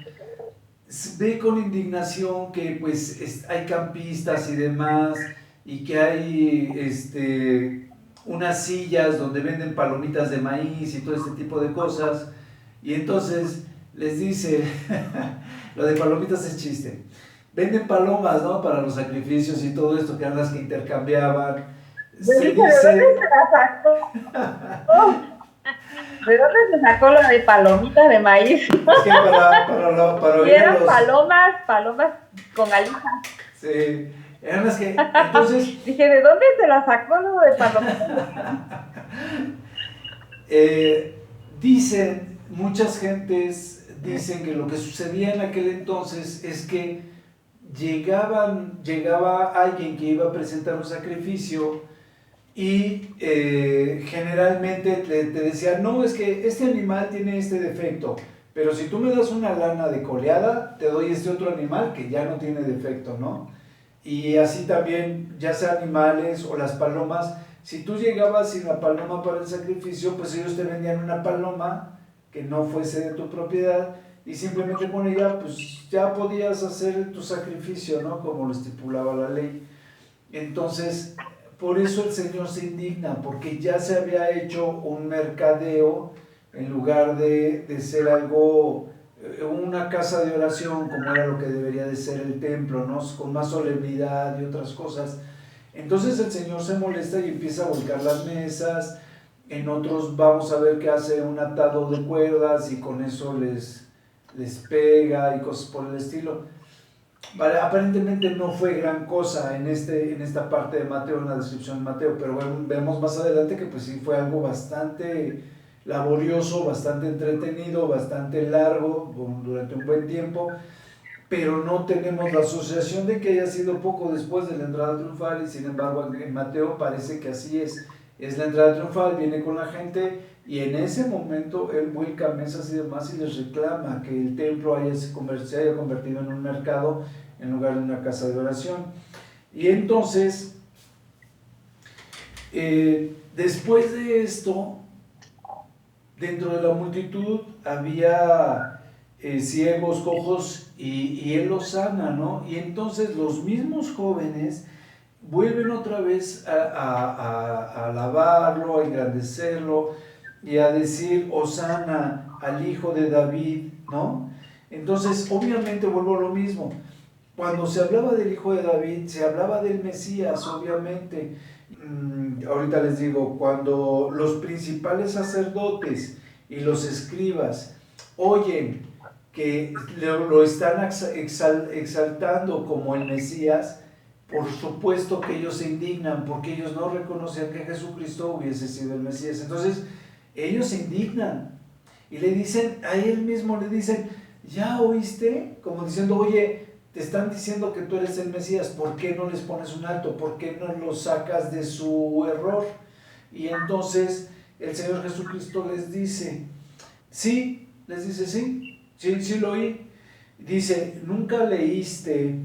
ve con indignación que pues hay campistas y demás, y que hay unas sillas donde venden palomitas de maíz y todo este tipo de cosas, y entonces les dice, lo de palomitas es chiste, venden palomas, ¿no? Para los sacrificios y todo esto, que eran las que intercambiaban. ¿De dónde se la sacó? ¿De dónde se sacó lo de palomita de maíz? Es que para Y eran palomas con alitas. Sí, eran las que, entonces... Dije, ¿de dónde se la sacó lo de palomita? Muchas gentes dicen que lo que sucedía en aquel entonces es que llegaba alguien que iba a presentar un sacrificio y generalmente te decía: no, es que este animal tiene este defecto, pero si tú me das una lana de coleada, te doy este otro animal que ya no tiene defecto, ¿no? Y así también, ya sea animales o las palomas, si tú llegabas sin la paloma para el sacrificio, pues ellos te vendían una paloma que no fuese de tu propiedad, y simplemente con ella pues ya podías hacer tu sacrificio, ¿no? Como lo estipulaba la ley. Entonces, por eso el Señor se indigna, porque ya se había hecho un mercadeo en lugar de ser algo, una casa de oración, como era lo que debería de ser el templo, ¿no? Con más solemnidad y otras cosas. Entonces el Señor se molesta y empieza a volcar las mesas. En otros vamos a ver que hace un atado de cuerdas y con eso les pega y cosas por el estilo. Vale, aparentemente no fue gran cosa en esta parte de Mateo, en la descripción de Mateo, pero bueno, vemos más adelante que pues sí fue algo bastante laborioso, bastante entretenido, bastante largo, durante un buen tiempo, pero no tenemos la asociación de que haya sido poco después de la entrada triunfal, y sin embargo en Mateo parece que así es la entrada triunfal, viene con la gente, y en ese momento él vuelca mesas y demás y les reclama que el templo se haya convertido en un mercado en lugar de una casa de oración. Y entonces, después de esto, dentro de la multitud había ciegos, cojos, y él los sana, ¿no? Y entonces los mismos jóvenes vuelven otra vez a alabarlo, a engrandecerlo y a decir Hosana al hijo de David, ¿no? Entonces, obviamente vuelvo a lo mismo. Cuando se hablaba del hijo de David, se hablaba del Mesías, obviamente. Ahorita les digo, cuando los principales sacerdotes y los escribas oyen que lo están exaltando como el Mesías, por supuesto que ellos se indignan, porque ellos no reconocían que Jesucristo hubiese sido el Mesías. Entonces, ellos se indignan y le dicen, a él mismo le dicen, ¿ya oíste? Como diciendo, oye, te están diciendo que tú eres el Mesías, ¿por qué no les pones un alto? ¿Por qué no los sacas de su error? Y entonces el Señor Jesucristo les dice, sí, les dice, sí lo oí. Dice, ¿nunca leíste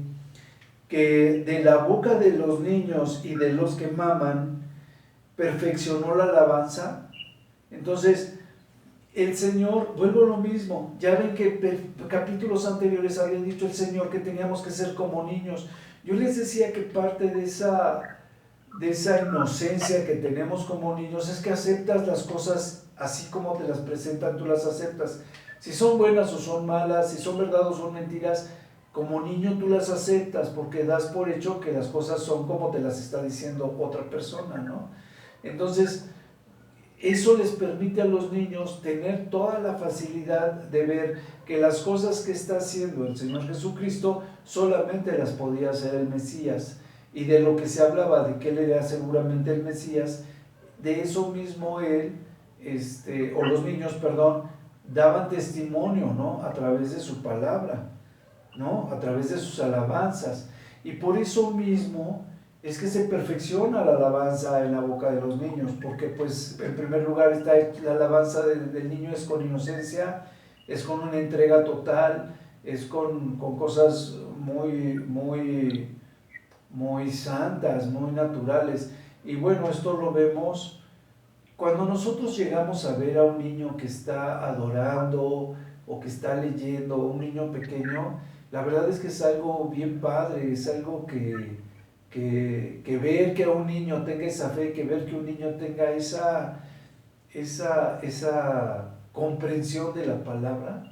que de la boca de los niños y de los que maman perfeccionó la alabanza? Entonces, el Señor, vuelvo a lo mismo, ya ven que capítulos anteriores había dicho el Señor que teníamos que ser como niños. Yo les decía que parte de esa inocencia que tenemos como niños es que aceptas las cosas así como te las presentan, tú las aceptas. Si son buenas o son malas, si son verdad o son mentiras, como niño tú las aceptas porque das por hecho que las cosas son como te las está diciendo otra persona, ¿no? Entonces, eso les permite a los niños tener toda la facilidad de ver que las cosas que está haciendo el Señor Jesucristo solamente las podía hacer el Mesías. Y de lo que se hablaba de que él era seguramente el Mesías, de eso mismo él, o los niños, perdón, daban testimonio, ¿no? A través de su palabra, ¿no? A través de sus alabanzas. Y por eso mismo es que se perfecciona la alabanza en la boca de los niños, porque pues en primer lugar está la alabanza del niño es con inocencia, es con una entrega total, es con cosas muy santas, muy naturales. Y bueno, esto lo vemos cuando nosotros llegamos a ver a un niño que está adorando o que está leyendo, un niño pequeño, la verdad es que es algo bien padre, es algo que ver que un niño tenga esa fe, que ver que un niño tenga esa comprensión de la palabra,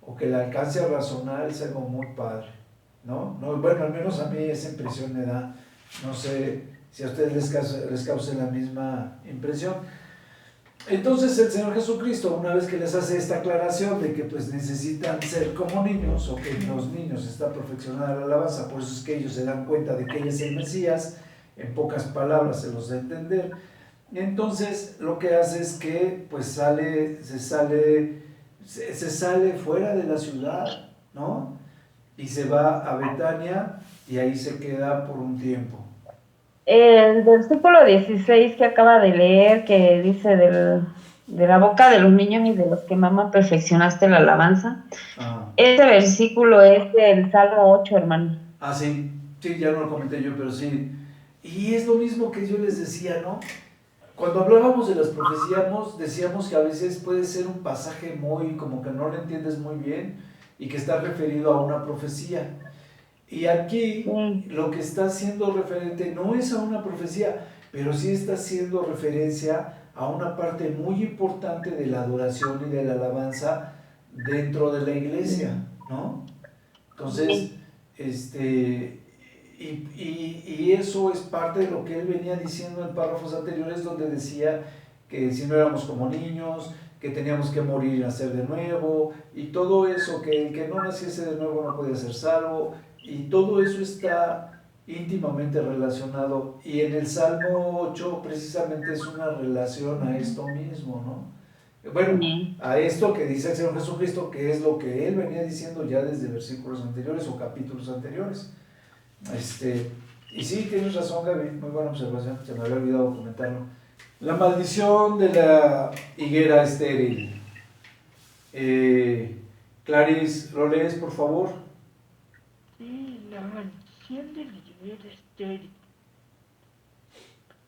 o que la alcance a razonar, es algo muy padre, ¿no? Bueno, al menos a mí esa impresión me da, no sé si a ustedes les cause la misma impresión. Entonces el Señor Jesucristo, una vez que les hace esta aclaración de que pues necesitan ser como niños, o que los niños está perfeccionada la alabanza, por eso es que ellos se dan cuenta de que Él es el Mesías, en pocas palabras se los da a entender. Y entonces lo que hace es que pues se sale fuera de la ciudad, ¿no? Y se va a Betania y ahí se queda por un tiempo. El versículo 16 que acaba de leer, que dice de la boca de los niños y de los que maman perfeccionaste la alabanza. Este versículo es del Salmo 8, hermano. Sí, ya no lo comenté yo, pero sí. Y es lo mismo que yo les decía, ¿no? Cuando hablábamos de las profecías, decíamos que a veces puede ser un pasaje muy, como que no lo entiendes muy bien y que está referido a una profecía. Y aquí lo que está haciendo referente no es a una profecía, pero sí está haciendo referencia a una parte muy importante de la adoración y de la alabanza dentro de la iglesia, ¿no? Entonces, y eso es parte de lo que él venía diciendo en párrafos anteriores, donde decía que si no éramos como niños, que teníamos que morir y nacer de nuevo, y todo eso, que el que no naciese de nuevo no podía ser salvo, y todo eso está íntimamente relacionado, y en el Salmo 8 precisamente es una relación a esto mismo, ¿no? Bueno, a esto que dice el Señor Jesucristo, que es lo que Él venía diciendo ya desde versículos anteriores o capítulos anteriores. Y sí, tienes razón, Gaby, muy buena observación, se me había olvidado comentarlo. La maldición de la higuera estéril. Clarice, ¿lo lees, por favor? Sí, la maldición condición de Lisbeth estéril.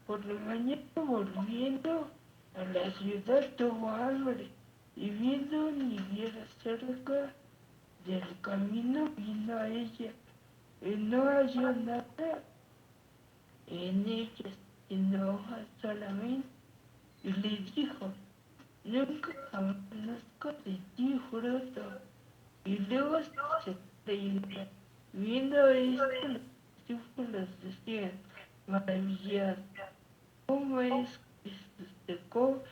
Por la mañana, volviendo a la ciudad, tuvo hambre, y viendo una higuera cerca del camino, vino a ella, y no halló nada en ella, sino hojas solamente, y le dijo: nunca jamás conozco de ti fruto. Y luego se reía. Viendo esto, los discípulos decían, maravillados: ¿cómo es que se secó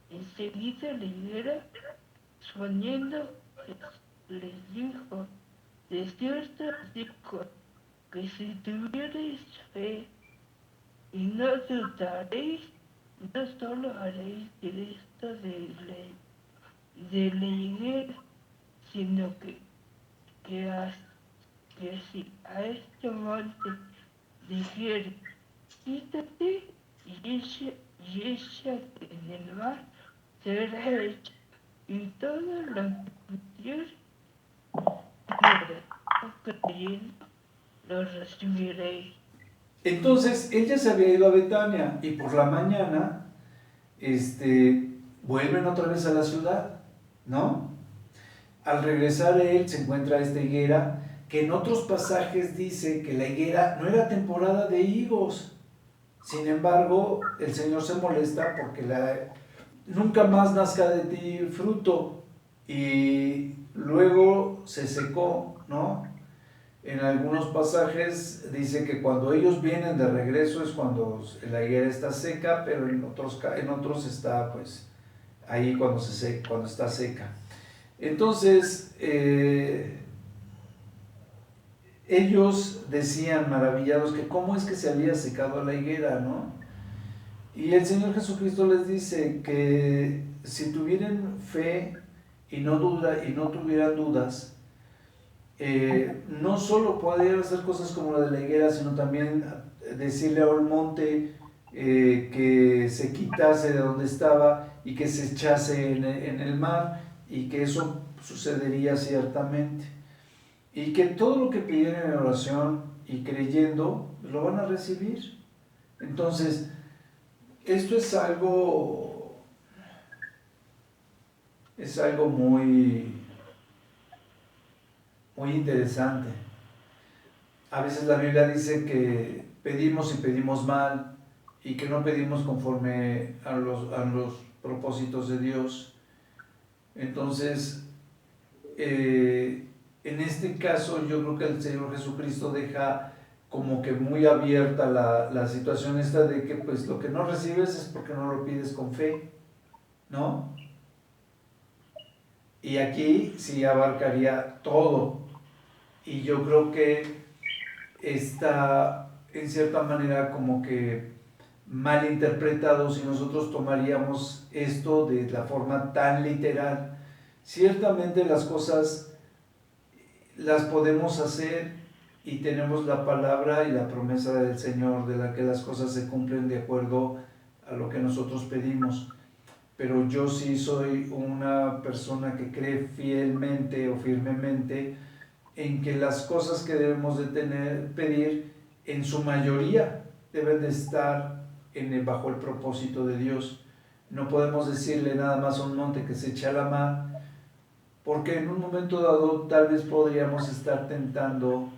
enseguida la higuera? Respondiendo, les dijo: de cierto os digo, que si tuviereis fe y no dudaréis, no solo haréis esto de la higuera, sino que si a este monte dijere: quítate y échate en el mar, será hecho. Y todo lo que pidiere, creyendo, lo recibiréis. Entonces, él ya se había ido a Betania y por la mañana, vuelven otra vez a la ciudad, ¿no? Al regresar él se encuentra esta higuera, que en otros pasajes dice que la higuera no era temporada de higos. Sin embargo, el Señor se molesta porque nunca más nazca de ti fruto, y luego se secó, ¿no? En algunos pasajes dice que cuando ellos vienen de regreso es cuando la higuera está seca, pero en otros está pues ahí cuando está seca. Entonces, ellos decían maravillados que cómo es que se había secado la higuera, ¿no? Y el Señor Jesucristo les dice que si tuvieran fe y no tuvieran dudas, no solo podían hacer cosas como la de la higuera, sino también decirle al monte que se quitase de donde estaba y que se echase en el mar, y que eso sucedería ciertamente. Y que todo lo que pidieran en oración y creyendo, lo van a recibir. Entonces, esto es algo muy, muy interesante. A veces la Biblia dice que pedimos y pedimos mal, y que no pedimos conforme a los propósitos de Dios. Entonces, en este caso yo creo que el Señor Jesucristo deja como que muy abierta la situación esta de que pues lo que no recibes es porque no lo pides con fe, ¿no? Y aquí sí abarcaría todo, y yo creo que está en cierta manera como que mal interpretado si nosotros tomaríamos esto de la forma tan literal. Ciertamente las cosas las podemos hacer y tenemos la palabra y la promesa del Señor de la que las cosas se cumplen de acuerdo a lo que nosotros pedimos. Pero yo sí soy una persona que cree fielmente o firmemente en que las cosas que debemos de pedir, en su mayoría deben de estar bajo el propósito de Dios. No podemos decirle nada más a un monte que se eche a la mar, porque en un momento dado tal vez podríamos estar tentando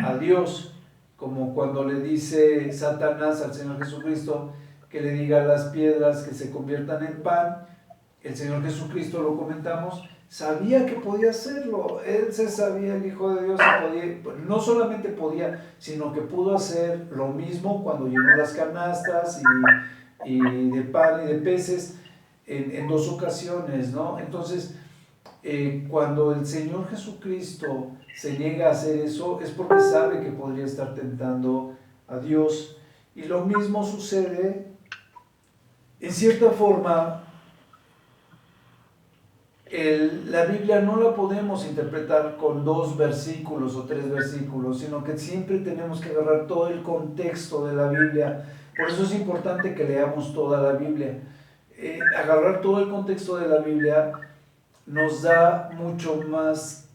a Dios, como cuando le dice Satanás al Señor Jesucristo que le diga a las piedras que se conviertan en pan. El Señor Jesucristo, lo comentamos, sabía que podía hacerlo. Él se sabía, el Hijo de Dios, no solamente podía, sino que pudo hacer lo mismo cuando llenó las canastas y de pan y de peces en 2 ocasiones, ¿no? Entonces, cuando el Señor Jesucristo se niega a hacer eso, es porque sabe que podría estar tentando a Dios. Y lo mismo sucede, en cierta forma, la Biblia no la podemos interpretar con 2 versículos o 3 versículos, sino que siempre tenemos que agarrar todo el contexto de la Biblia. Por eso es importante que leamos toda la Biblia. Agarrar todo el contexto de la Biblia nos da mucho más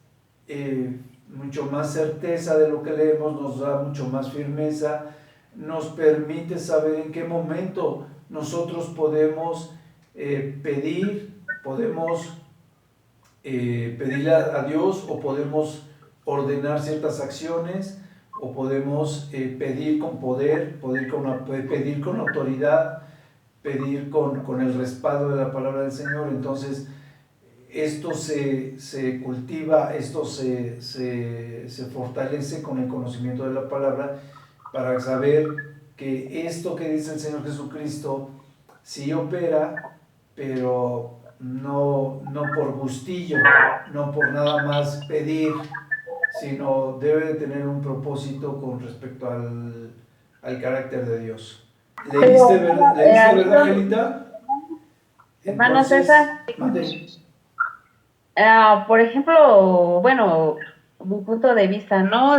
mucho más certeza de lo que leemos, nos da mucho más firmeza, nos permite saber en qué momento nosotros podemos podemos pedirle a Dios, o podemos ordenar ciertas acciones, o podemos pedir con poder, pedir con autoridad, pedir con el respaldo de la palabra del Señor. Entonces, esto se cultiva, esto se fortalece con el conocimiento de la palabra, para saber que esto que dice el Señor Jesucristo sí opera, pero no por gustillo, no por nada más pedir, sino debe de tener un propósito con respecto al carácter de Dios. ¿Leíste, verdad, Angelita? Hermano Entonces, César, mande. por ejemplo, bueno, mi punto de vista, ¿no?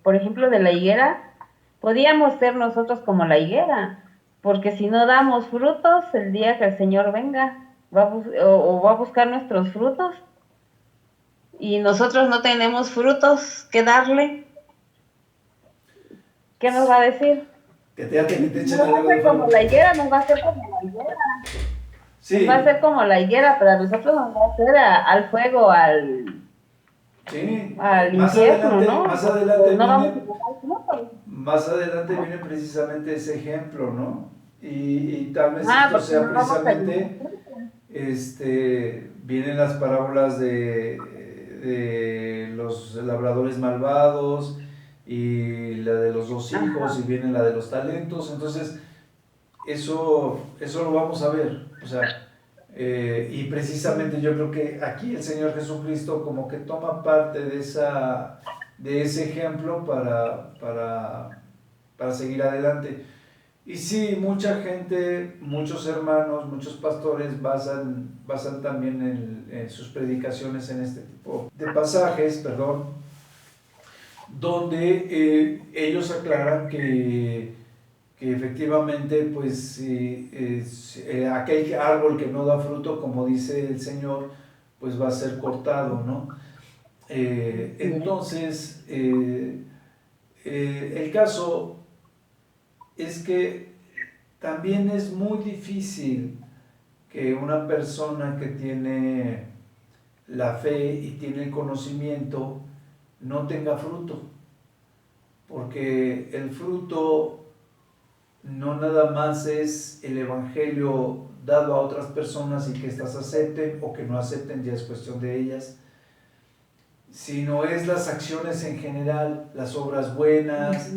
Por ejemplo, de la higuera, podíamos ser nosotros como la higuera, porque si no damos frutos, el día que el Señor venga, o va a buscar nuestros frutos, y nosotros no tenemos frutos que darle, ¿qué nos va a decir? Que te echen No va a algo de ser como fuego. la higuera, nos va a hacer como la higuera. Sí, Va a ser como la higuera, pero a nosotros nos va a hacer al fuego, sí. al Más infierno, adelante, ¿no? No vamos a tener frutos. más adelante viene precisamente ese ejemplo, ¿no? Y tal vez esto Porque sea no vamos a tener precisamente, frutos. vienen las parábolas de los labradores malvados, y la de los dos hijos, y viene la de los talentos. Entonces, eso lo vamos a ver, o sea, y precisamente yo creo que aquí el Señor Jesucristo como que toma parte de ese ejemplo para seguir adelante. Y sí, mucha gente, muchos hermanos, muchos pastores basan también en sus predicaciones en este tipo de pasajes, donde ellos aclaran que efectivamente, pues, aquel árbol que no da fruto, como dice el Señor, pues va a ser cortado, ¿no? Entonces, el caso es que también es muy difícil que una persona que tiene la fe y tiene el conocimiento no tenga fruto, porque el fruto no nada más es el evangelio dado a otras personas y que éstas acepten o que no acepten, ya es cuestión de ellas, sino es las acciones en general, las obras buenas,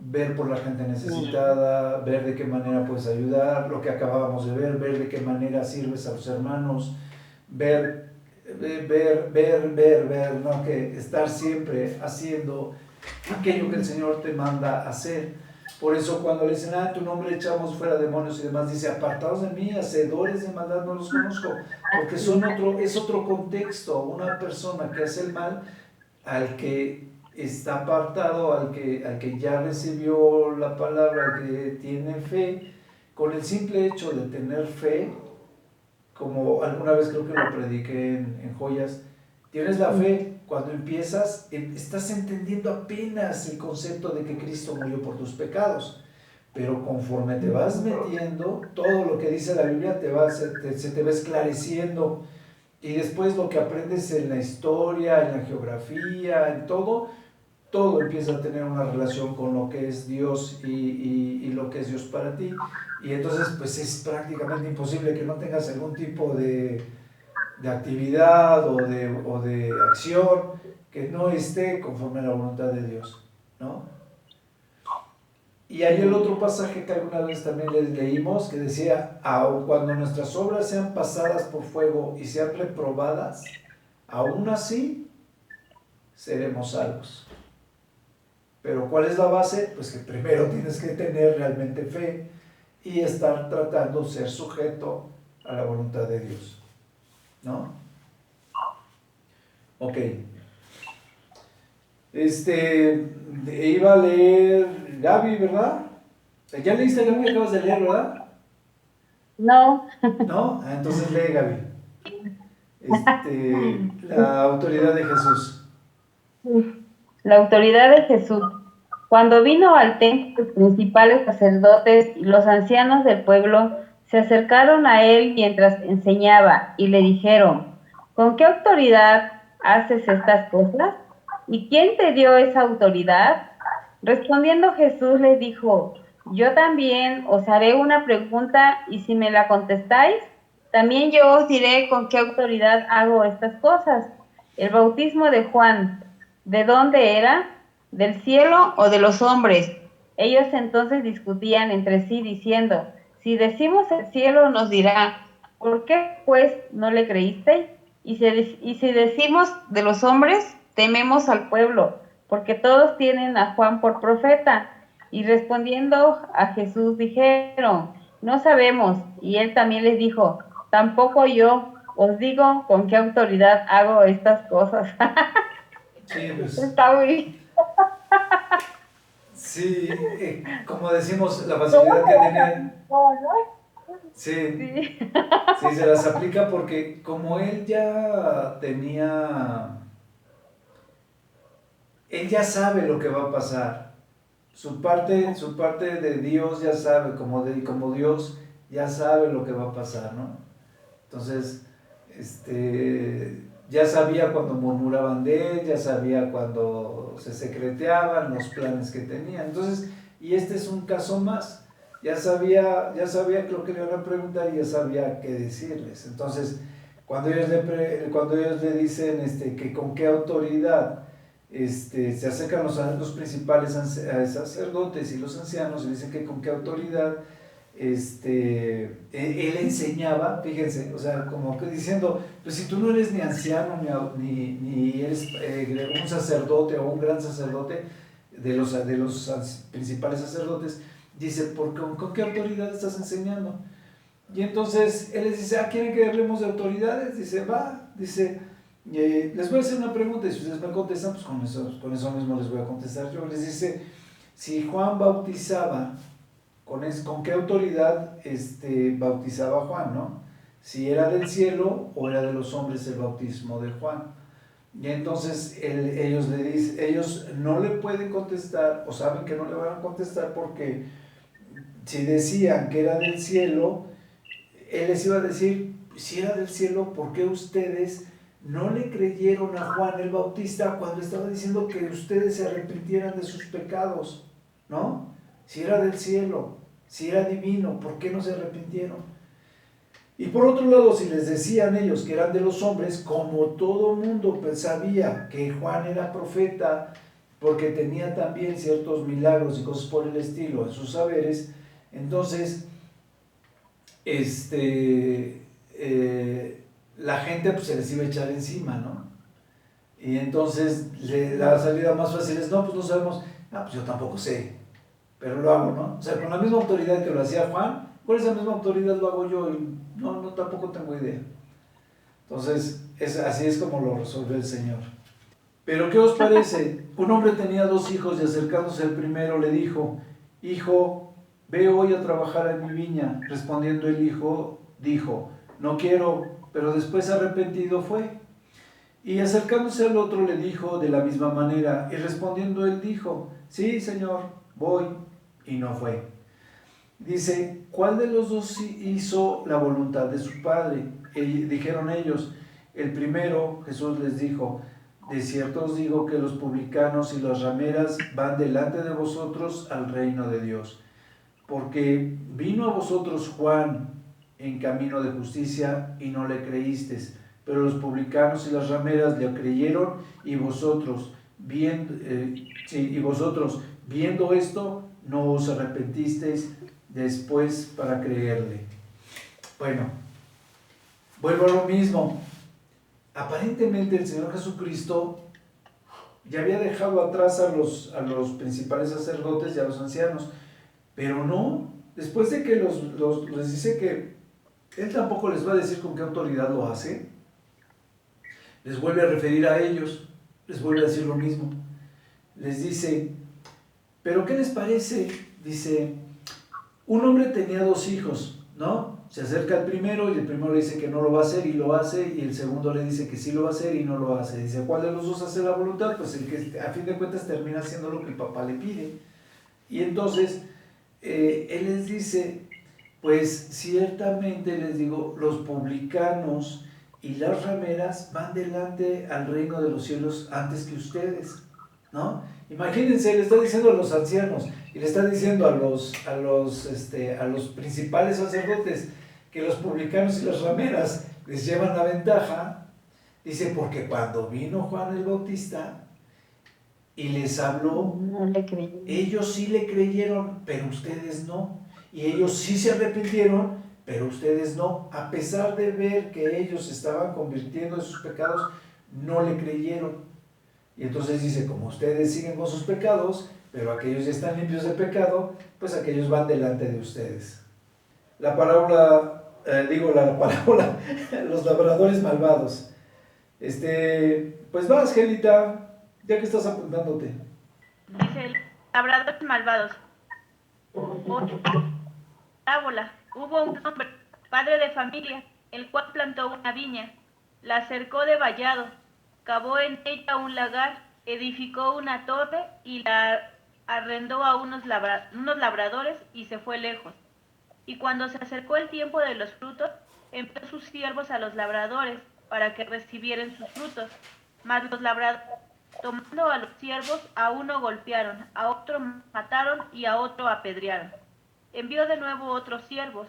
ver por la gente necesitada, ver de qué manera puedes ayudar, lo que acabábamos de ver de qué manera sirves a los hermanos, ver, ¿no? Que estar siempre haciendo aquello que el Señor te manda hacer. Por eso cuando le dicen, en tu nombre echamos fuera demonios y demás, dice, apartados de mí, hacedores de maldad no los conozco, porque es otro contexto. Una persona que hace el mal, al que está apartado, al que ya recibió la palabra, al que tiene fe, con el simple hecho de tener fe, como alguna vez creo que lo prediqué en Joyas, tienes la fe, cuando empiezas, estás entendiendo apenas el concepto de que Cristo murió por tus pecados, pero conforme te vas metiendo, todo lo que dice la Biblia se te va esclareciendo, y después lo que aprendes en la historia, en la geografía, en todo empieza a tener una relación con lo que es Dios y lo que es Dios para ti, y entonces pues es prácticamente imposible que no tengas algún tipo de actividad o de acción que no esté conforme a la voluntad de Dios, ¿no? Y hay el otro pasaje que alguna vez también les leímos, que decía, aun cuando nuestras obras sean pasadas por fuego y sean reprobadas, aún así seremos salvos. Pero ¿cuál es la base? Pues que primero tienes que tener realmente fe y estar tratando de ser sujeto a la voluntad de Dios, ¿no? Ok. Iba a leer Gaby, ¿verdad? ¿Ya leíste, Gaby? Acabas de leer, ¿verdad? No. ¿No? Entonces lee, Gaby. La autoridad de Jesús. La autoridad de Jesús. Cuando vino al templo, los principales sacerdotes y los ancianos del pueblo se acercaron a él mientras enseñaba y le dijeron, ¿con qué autoridad haces estas cosas? ¿Y quién te dio esa autoridad? Respondiendo Jesús les dijo, yo también os haré una pregunta y si me la contestáis, también yo os diré con qué autoridad hago estas cosas. El bautismo de Juan, ¿de dónde era? ¿Del cielo o de los hombres? Ellos entonces discutían entre sí diciendo, si decimos el cielo nos dirá, ¿por qué pues no le creísteis? Y si decimos de los hombres, tememos al pueblo, porque todos tienen a Juan por profeta. Y respondiendo a Jesús dijeron, no sabemos. Y él también les dijo, tampoco yo os digo con qué autoridad hago estas cosas. Sí, pues, Está muy... sí, como decimos, la facilidad que tenían, sí, Sí. sí, se las aplica porque como él ya sabe lo que va a pasar. Su parte de Dios ya sabe, como Dios ya sabe lo que va a pasar, ¿no? Entonces, ya sabía cuando murmuraban de él, ya sabía cuando se secreteaban, los planes que tenían. Entonces, y este es un caso más. Ya sabía lo que le iban a preguntar y ya sabía qué decirles. Entonces, cuando ellos le dicen que con qué autoridad se acercan los principales sacerdotes y los ancianos y dicen que con qué autoridad él enseñaba, fíjense, o sea, como que diciendo, pues si tú no eres ni anciano ni eres un sacerdote o un gran sacerdote de los principales sacerdotes, dice, ¿con qué autoridad estás enseñando? Y entonces él les dice, ¿quieren que hablemos de autoridades? Dice, va, dice, les voy a hacer una pregunta y si ustedes me contestan, pues con eso mismo les voy a contestar yo. Les dice, si Juan bautizaba, ¿con qué autoridad bautizaba Juan, no? Si era del cielo o era de los hombres el bautismo de Juan. Y entonces ellos no le pueden contestar, o saben que no le van a contestar porque si decían que era del cielo, él les iba a decir, si era del cielo, ¿por qué ustedes no le creyeron a Juan el Bautista cuando estaba diciendo que ustedes se arrepintieran de sus pecados? ¿No? Si era del cielo, si era divino, ¿por qué no se arrepintieron? Y por otro lado, si les decían ellos que eran de los hombres, como todo mundo sabía que Juan era profeta, porque tenía también ciertos milagros y cosas por el estilo en sus saberes, entonces la gente pues se les iba a echar encima, ¿no? Y entonces la salida más fácil es, no, pues no sabemos, pues yo tampoco sé, pero lo hago, ¿no? O sea, con la misma autoridad que lo hacía Juan, con esa misma autoridad lo hago yo y no, tampoco tengo idea. Entonces, así es como lo resolvió el Señor. Pero ¿qué os parece? Un hombre tenía 2 hijos y acercándose al primero le dijo, hijo, ve hoy a trabajar en mi viña. Respondiendo el hijo, dijo, no quiero, pero después arrepentido fue. Y acercándose al otro le dijo de la misma manera, y respondiendo él dijo, sí, Señor, voy, y no fue. Dice, ¿cuál de los dos hizo la voluntad de su padre? Dijeron ellos, el primero. Jesús les dijo, de cierto os digo que los publicanos y las rameras van delante de vosotros al reino de Dios. Porque vino a vosotros Juan en camino de justicia y no le creísteis, pero los publicanos y las rameras le creyeron y vosotros, viendo esto, no os arrepentisteis después para creerle. Bueno, vuelvo a lo mismo. Aparentemente el Señor Jesucristo ya había dejado atrás a los principales sacerdotes y a los ancianos, pero no, después de que les dice que Él tampoco les va a decir con qué autoridad lo hace, les vuelve a referir a ellos, les vuelve a decir lo mismo. Les dice, ¿pero qué les parece? Dice, un hombre tenía 2 hijos, ¿no? Se acerca el primero y el primero le dice que no lo va a hacer y lo hace, y el segundo le dice que sí lo va a hacer y no lo hace. Dice, ¿cuál de los dos hace la voluntad? Pues el que a fin de cuentas termina haciendo lo que el papá le pide. Y entonces él les dice, pues ciertamente les digo, los publicanos y las rameras van delante al reino de los cielos antes que ustedes, ¿no? Imagínense, le está diciendo a los ancianos y le está diciendo a los principales sacerdotes que los publicanos y las rameras les llevan la ventaja. Dice, porque cuando vino Juan el Bautista y les habló, No le creí. ellos sí le creyeron, pero ustedes no. Y ellos sí se arrepintieron, pero ustedes no. A pesar de ver que ellos se estaban convirtiendo en sus pecados, no le creyeron. Y entonces dice, como ustedes siguen con sus pecados, pero aquellos ya están limpios de pecado, pues aquellos van delante de ustedes. La parábola, los labradores malvados. Pues vas, Gelita, ya que estás apuntándote. Dice, labradores malvados. Parábola. Hubo un hombre, padre de familia, el cual plantó una viña, la cercó de vallado, cavó en ella un lagar, edificó una torre y la arrendó a unos labradores y se fue lejos. Y cuando se acercó el tiempo de los frutos, envió sus siervos a los labradores para que recibieran sus frutos. Mas los labradores, tomando a los siervos, a uno golpearon, a otro mataron y a otro apedrearon. Envió de nuevo otros siervos,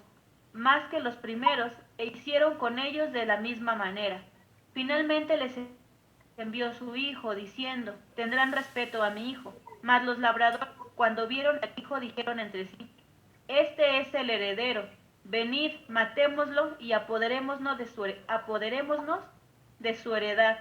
más que los primeros, e hicieron con ellos de la misma manera. Finalmente les envió su hijo, diciendo, tendrán respeto a mi hijo. Mas los labradores, cuando vieron al hijo, dijeron entre sí, este es el heredero, venid, matémoslo y apoderémonos de su heredad.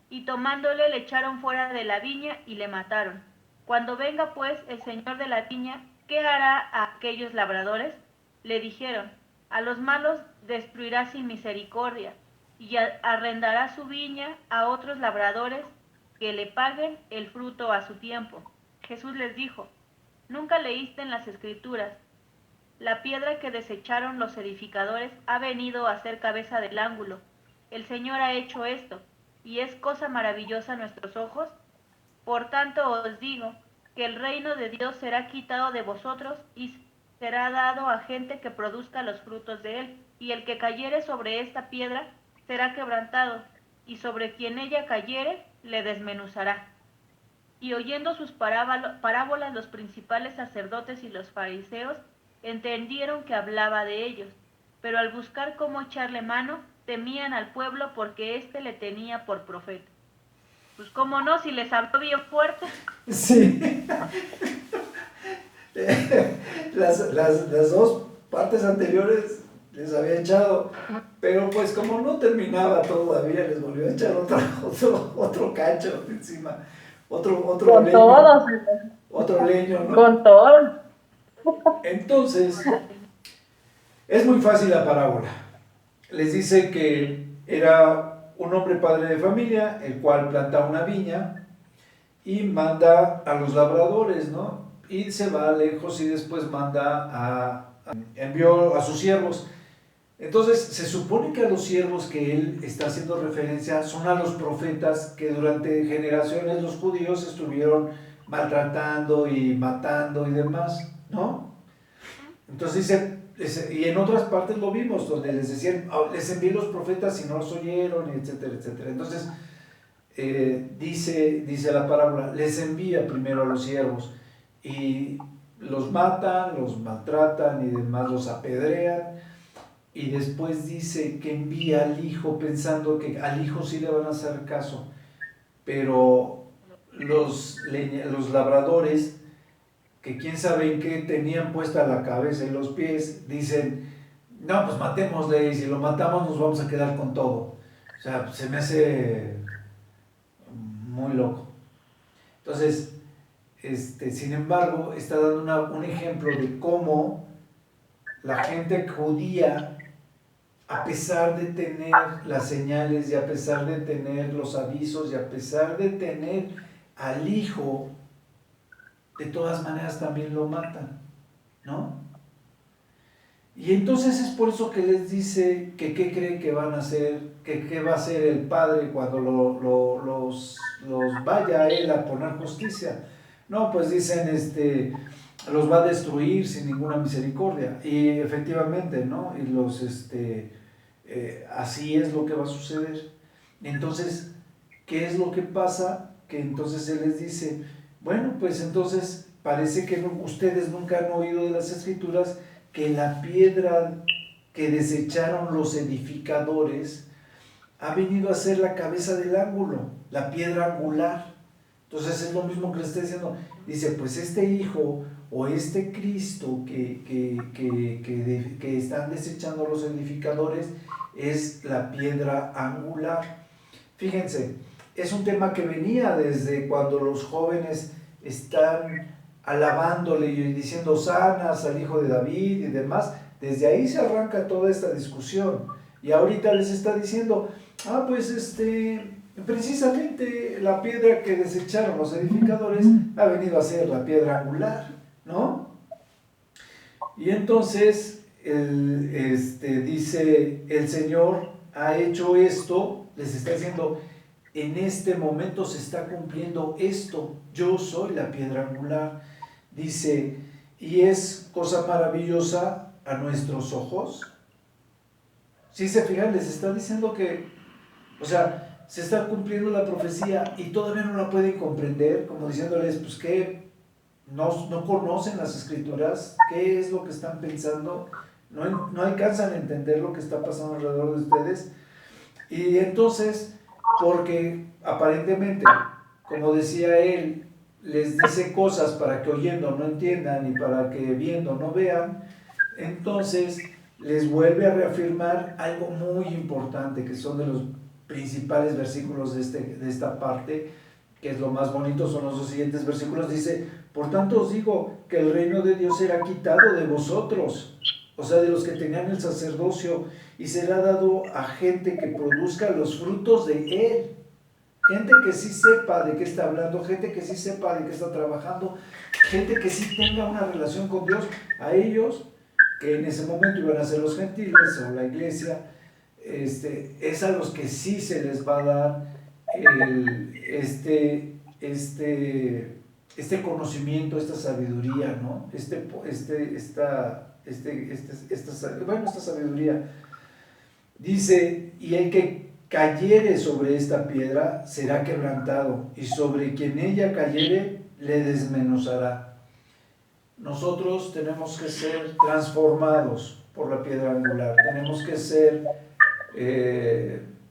Y tomándole le echaron fuera de la viña y le mataron. Cuando venga pues el señor de la viña, ¿qué hará a aquellos labradores? Le dijeron, a los malos destruirá sin misericordia, y arrendará su viña a otros labradores que le paguen el fruto a su tiempo. Jesús les dijo, ¿nunca leíste en las Escrituras? La piedra que desecharon los edificadores ha venido a ser cabeza del ángulo. El Señor ha hecho esto, y es cosa maravillosa a nuestros ojos. Por tanto os digo, que el reino de Dios será quitado de vosotros y será dado a gente que produzca los frutos de él. Y el que cayere sobre esta piedra será quebrantado, y sobre quien ella cayere le desmenuzará. Y oyendo sus parábolas los principales sacerdotes y los fariseos entendieron que hablaba de ellos, pero al buscar cómo echarle mano, temían al pueblo porque éste le tenía por profeta. Pues cómo no, si les habló bien fuerte. Sí. Las dos partes anteriores les había echado, pero pues como no terminaba todavía, les volvió a echar otro cacho encima, otro Con leño, todos. otro leño, ¿no? Con todos. Entonces, es muy fácil la parábola. Les dice que era un hombre padre de familia, el cual planta una viña y manda a los labradores, ¿no? Y se va lejos y después envió a sus siervos. Entonces, se supone que a los siervos que él está haciendo referencia son a los profetas que durante generaciones los judíos estuvieron maltratando y matando y demás, ¿no? Entonces dice, y en otras partes lo vimos, donde les decían, les envié los profetas y no los oyeron, etcétera, etcétera. Entonces, dice la parábola, les envía primero a los siervos y los matan, los maltratan y demás, los apedrean, y después dice que envía al hijo pensando que al hijo sí le van a hacer caso, pero los labradores, que quién sabe en qué tenían puesta la cabeza y los pies, dicen, no, pues matémosle, y si lo matamos nos vamos a quedar con todo. O sea, se me hace muy loco. Entonces, sin embargo, está dando un ejemplo de cómo la gente judía, a pesar de tener las señales y a pesar de tener los avisos y a pesar de tener al hijo, de todas maneras también lo matan, ¿no? Y entonces es por eso que les dice que qué creen que van a hacer, que qué va a hacer el Padre cuando los vaya a Él a poner justicia. No, pues dicen, los va a destruir sin ninguna misericordia. Y efectivamente, ¿no? Y así es lo que va a suceder. Entonces, ¿qué es lo que pasa? Que entonces Él les dice, bueno, pues entonces parece que ustedes nunca han oído de las Escrituras que la piedra que desecharon los edificadores ha venido a ser la cabeza del ángulo, la piedra angular. Entonces es lo mismo que le está diciendo. Dice, pues este hijo o este Cristo que están desechando los edificadores es la piedra angular. Fíjense, es un tema que venía desde cuando los jóvenes están alabándole y diciendo sanas al hijo de David y demás. Desde ahí se arranca toda esta discusión. Y ahorita les está diciendo, pues precisamente la piedra que desecharon los edificadores ha venido a ser la piedra angular, ¿no? Y entonces dice, el Señor ha hecho esto, les está diciendo, en este momento se está cumpliendo esto, yo soy la piedra angular. Dice, y es cosa maravillosa a nuestros ojos. Si se fijan, les está diciendo que, o sea, se está cumpliendo la profecía y todavía no la pueden comprender, como diciéndoles, pues que no conocen las Escrituras, qué es lo que están pensando, no alcanzan a entender lo que está pasando alrededor de ustedes. Y entonces, porque aparentemente, como decía él, les dice cosas para que oyendo no entiendan y para que viendo no vean, entonces les vuelve a reafirmar algo muy importante, que son de los principales versículos de esta parte, que es lo más bonito, son los dos siguientes versículos. Dice, por tanto os digo que el reino de Dios será quitado de vosotros, o sea, de los que tenían el sacerdocio, y será dado a gente que produzca los frutos de él. Gente que sí sepa de qué está hablando, gente que sí sepa de qué está trabajando, gente que sí tenga una relación con Dios. A ellos, que en ese momento iban a ser los gentiles o la iglesia, es a los que sí se les va a dar este conocimiento, esta sabiduría, ¿no? Esta sabiduría. Dice, y el que cayere sobre esta piedra será quebrantado, y sobre quien ella cayere le desmenuzará. Nosotros tenemos que ser transformados por la piedra angular, tenemos que ser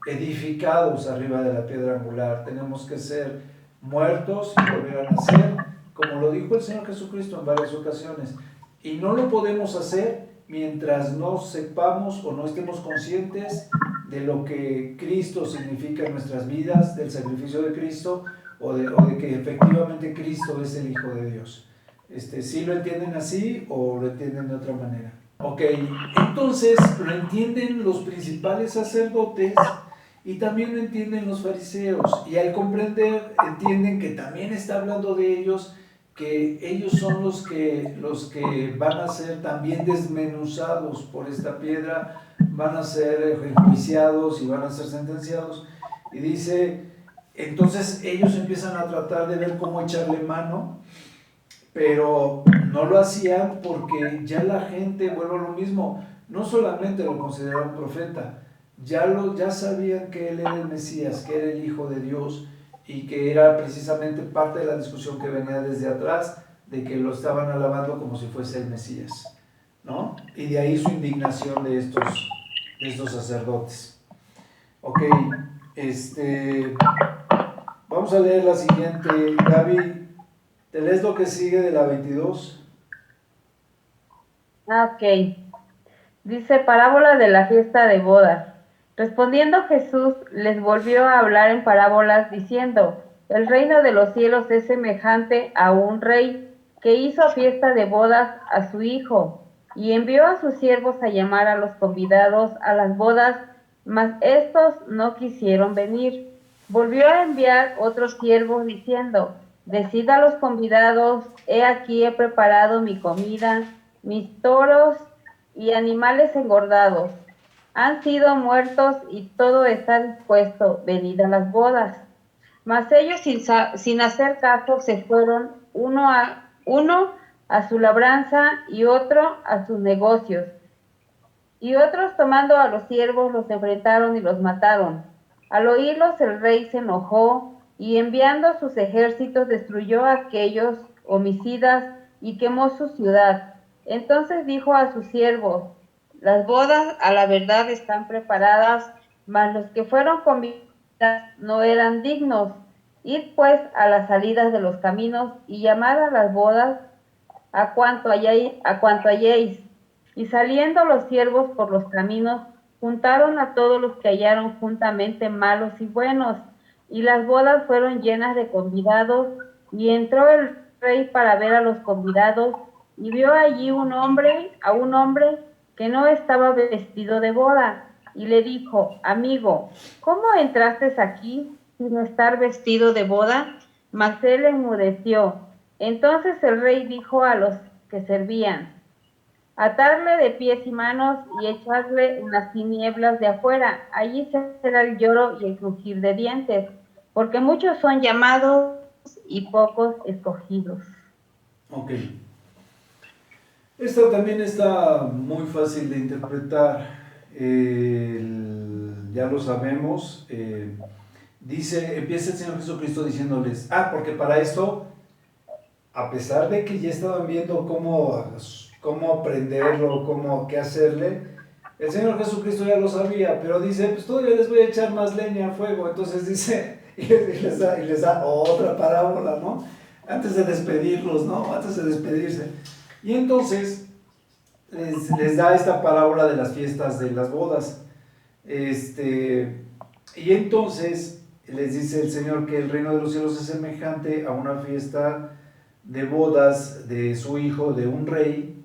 edificados arriba de la piedra angular, tenemos que ser muertos y volver a nacer, como lo dijo el Señor Jesucristo en varias ocasiones, y no lo podemos hacer mientras no sepamos o no estemos conscientes de lo que Cristo significa en nuestras vidas, del sacrificio de Cristo, o de que efectivamente Cristo es el Hijo de Dios. ¿Sí lo entienden así o lo entienden de otra manera? Ok, entonces lo entienden los principales sacerdotes y también lo entienden los fariseos, y al comprender entienden que también está hablando de ellos, que ellos son los que van a ser también desmenuzados por esta piedra, van a ser enjuiciados y van a ser sentenciados. Y dice, entonces ellos empiezan a tratar de ver cómo echarle mano, pero no lo hacían porque ya la gente, vuelvo a lo mismo, no solamente lo consideraban profeta, ya sabían que él era el Mesías, que era el Hijo de Dios, y que era precisamente parte de la discusión que venía desde atrás, de que lo estaban alabando como si fuese el Mesías, ¿no? Y de ahí su indignación de estos sacerdotes. Ok, vamos a leer la siguiente. Gaby, ¿te lees lo que sigue de la 22? Ok. Dice, parábola de la fiesta de bodas. Respondiendo Jesús, les volvió a hablar en parábolas, diciendo, el reino de los cielos es semejante a un rey que hizo fiesta de bodas a su hijo, y envió a sus siervos a llamar a los convidados a las bodas, mas éstos no quisieron venir. Volvió a enviar otros siervos, diciendo, decid a los convidados, he aquí he preparado mi comida, mis toros y animales engordados. Han sido muertos y todo está dispuesto, venid a las bodas. Mas ellos sin hacer caso se fueron uno a su labranza y otro a sus negocios. Y otros tomando a los siervos los enfrentaron y los mataron. Al oírlos el rey se enojó y enviando sus ejércitos destruyó a aquellos homicidas y quemó su ciudad. Entonces dijo a sus siervos: las bodas a la verdad están preparadas, mas los que fueron convidados no eran dignos. Id pues a las salidas de los caminos y llamad a las bodas a cuanto halléis. Y saliendo los siervos por los caminos, juntaron a todos los que hallaron juntamente, malos y buenos, y las bodas fueron llenas de convidados, y entró el rey para ver a los convidados, y vio allí a un hombre que no estaba vestido de boda, y le dijo: amigo, ¿cómo entraste aquí sin estar vestido de boda? Mas él enmudeció. Entonces el rey dijo a los que servían: atarle de pies y manos y echarle en las tinieblas de afuera. Allí será el lloro y el crujir de dientes, porque muchos son llamados y pocos escogidos. Ok. Esta también está muy fácil de interpretar. Ya lo sabemos. Empieza el Señor Jesucristo diciéndoles, porque para esto, a pesar de que ya estaban viendo cómo aprenderlo, qué hacerle, el Señor Jesucristo ya lo sabía, pero dice, pues todavía les voy a echar más leña al fuego. Entonces dice, y les da otra parábola, ¿no? Antes de despedirlos, ¿no? Antes de despedirse. Y entonces les da esta parábola de las fiestas de las bodas. Y entonces les dice el Señor que el reino de los cielos es semejante a una fiesta de bodas de su hijo, de un rey.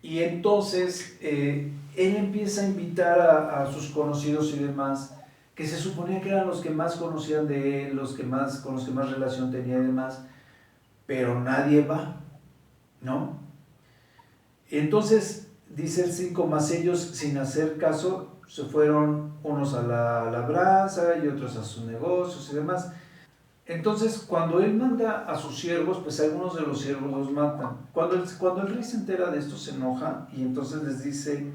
Y entonces él empieza a invitar a sus conocidos y demás, que se suponía que eran los que más conocían de él, con los que más relación tenía y demás, pero nadie va, ¿no? Entonces dice el 5, mas ellos sin hacer caso se fueron unos a la labranza y otros a sus negocios y demás. Entonces, cuando él manda a sus siervos, pues algunos de los siervos los matan. Cuando el rey se entera de esto, se enoja y entonces les dice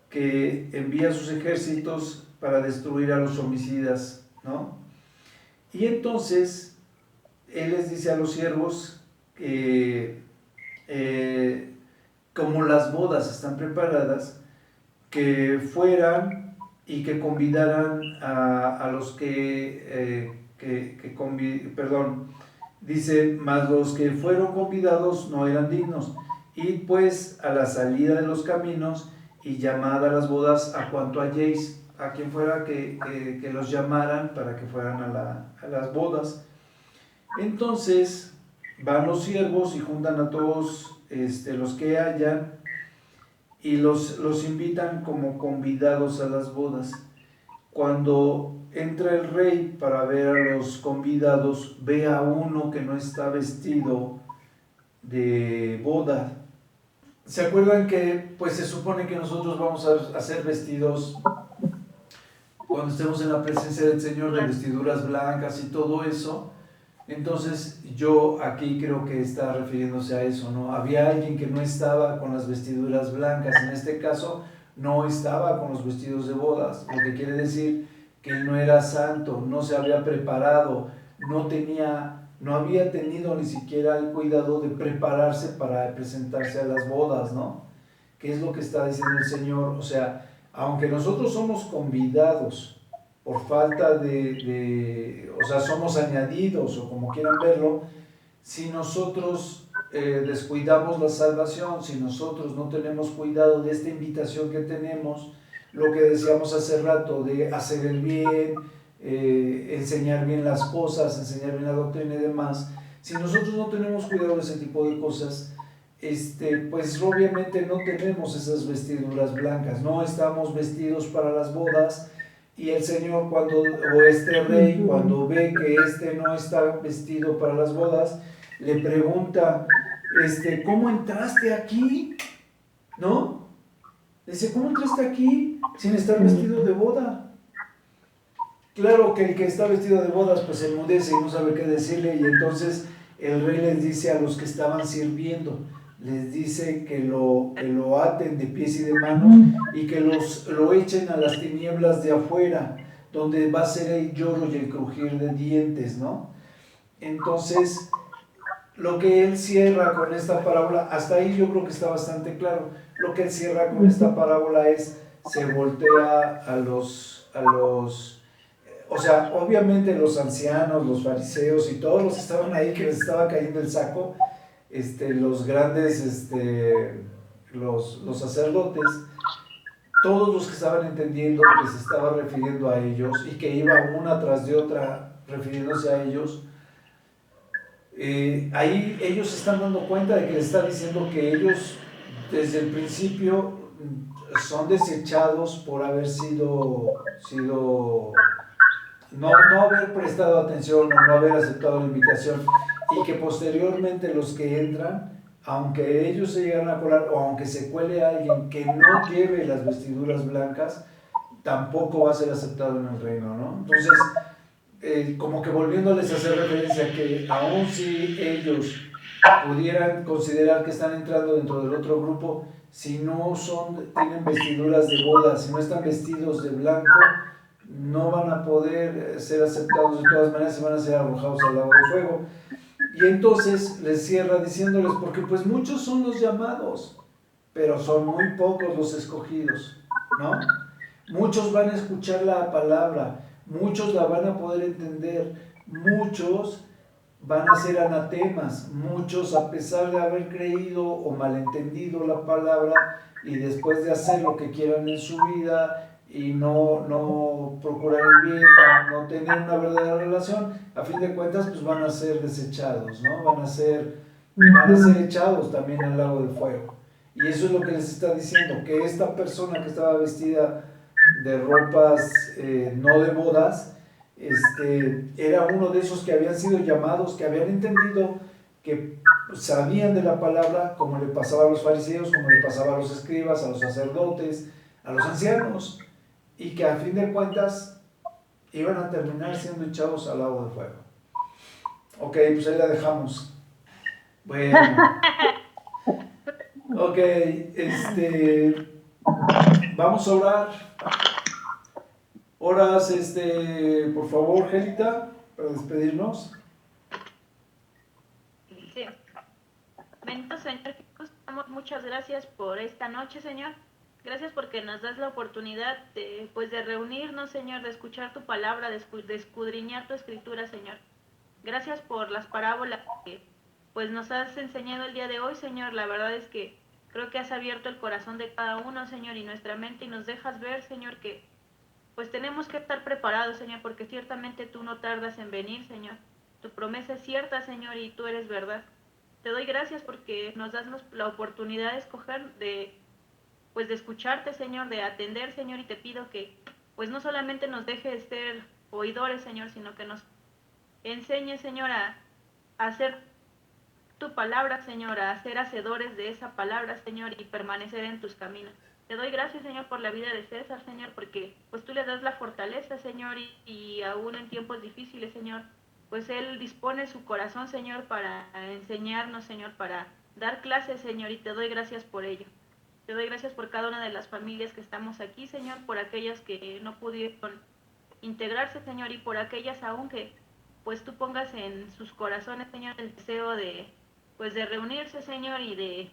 que envía sus ejércitos para destruir a los homicidas, ¿no? Y entonces, él les dice a los siervos que, como las bodas están preparadas, que fueran y que convidaran a los dice, mas los que fueron convidados no eran dignos. Id pues a la salida de los caminos y llamad a las bodas a cuanto halléis. A quien fuera que los llamaran para que fueran a las bodas. Entonces van los siervos y juntan a todos los que hayan y los invitan como convidados a las bodas. Cuando entra el rey para ver a los convidados, ve a uno que no está vestido de boda. ¿Se acuerdan que pues se supone que nosotros vamos a ser vestidos cuando estemos en la presencia del Señor, de vestiduras blancas y todo eso? Entonces yo aquí creo que está refiriéndose a eso, ¿no? Había alguien que no estaba con las vestiduras blancas, en este caso no estaba con los vestidos de bodas, lo que quiere decir que él no era santo, no se había preparado, no había tenido ni siquiera el cuidado de prepararse para presentarse a las bodas, ¿no? ¿Qué es lo que está diciendo el Señor? O sea, aunque nosotros somos convidados por falta o sea, somos añadidos o como quieran verlo, si nosotros descuidamos la salvación, si nosotros no tenemos cuidado de esta invitación que tenemos, lo que decíamos hace rato de hacer el bien, enseñar bien las cosas, enseñar bien la doctrina y demás, si nosotros no tenemos cuidado de ese tipo de cosas, pues obviamente no tenemos esas vestiduras blancas, no estamos vestidos para las bodas. Y el Señor o este rey, cuando ve que no está vestido para las bodas, le pregunta, ¿cómo entraste aquí? ¿No? Dice, ¿cómo entraste aquí sin estar vestido de boda? Claro que el que está vestido de bodas pues se enmudece y no sabe qué decirle, y entonces el rey les dice a los que estaban sirviendo, les dice que lo aten de pies y de manos y que lo echen a las tinieblas de afuera, donde va a ser el lloro y el crujir de dientes, ¿no? Entonces, lo que él cierra con esta parábola, hasta ahí yo creo que está bastante claro. Lo que él cierra con esta parábola es, se voltea o sea, obviamente los ancianos, los fariseos y todos los que estaban ahí, que les estaba cayendo el saco, los grandes, los sacerdotes, todos los que estaban entendiendo que se estaba refiriendo a ellos y que iba una tras de otra refiriéndose a ellos, ahí ellos se están dando cuenta de que les está diciendo que ellos desde el principio son desechados por haber no haber prestado atención o no haber aceptado la invitación, y que posteriormente los que entran, aunque ellos se llegan a colar o aunque se cuele alguien que no lleve las vestiduras blancas, tampoco va a ser aceptado en el reino, ¿no? Entonces, como que volviéndoles a hacer referencia a que aun si ellos pudieran considerar que están entrando dentro del otro grupo, si no tienen vestiduras de boda, si no están vestidos de blanco, no van a poder ser aceptados de todas maneras y van a ser arrojados al lago de fuego. Y entonces les cierra diciéndoles, porque pues muchos son los llamados, pero son muy pocos los escogidos, ¿no? Muchos van a escuchar la palabra, muchos la van a poder entender, muchos van a ser anatemas, muchos a pesar de haber creído o malentendido la palabra y después de hacer lo que quieran en su vida y no procurar el bien, no tener una verdadera relación, a fin de cuentas pues van a ser desechados, ¿no? Van a ser echados también al lago de fuego. Y eso es lo que les está diciendo, que esta persona que estaba vestida de ropas no de bodas, era uno de esos que habían sido llamados, que habían entendido, que sabían de la palabra, como le pasaba a los fariseos, como le pasaba a los escribas, a los sacerdotes, a los ancianos, y que a fin de cuentas iban a terminar siendo echados al lago de fuego. Ok, pues ahí la dejamos. Bueno. Ok, vamos a orar. Oras, por favor, Gelita, para despedirnos. Sí. Bendito Señor Jesús, damos muchas gracias por esta noche, Señor. Gracias porque nos das la oportunidad de reunirnos, Señor, de escuchar tu palabra, de escudriñar tu escritura, Señor. Gracias por las parábolas que pues nos has enseñado el día de hoy, Señor. La verdad es que creo que has abierto el corazón de cada uno, Señor, y nuestra mente, y nos dejas ver, Señor, que pues tenemos que estar preparados, Señor, porque ciertamente tú no tardas en venir, Señor. Tu promesa es cierta, Señor, y tú eres verdad. Te doy gracias porque nos das la oportunidad de escoger, de escucharte, Señor, de atender, Señor, y te pido que pues no solamente nos dejes ser oidores, Señor, sino que nos enseñes, Señor, a hacer tu palabra, Señor, a ser hacedores de esa palabra, Señor, y permanecer en tus caminos. Te doy gracias, Señor, por la vida de César, Señor, porque pues tú le das la fortaleza, Señor, y aún en tiempos difíciles, Señor, pues él dispone su corazón, Señor, para enseñarnos, Señor, para dar clases, Señor, y te doy gracias por ello. Te doy gracias por cada una de las familias que estamos aquí, Señor, por aquellas que no pudieron integrarse, Señor, y por aquellas aún que pues tú pongas en sus corazones, Señor, el deseo de reunirse, Señor, y de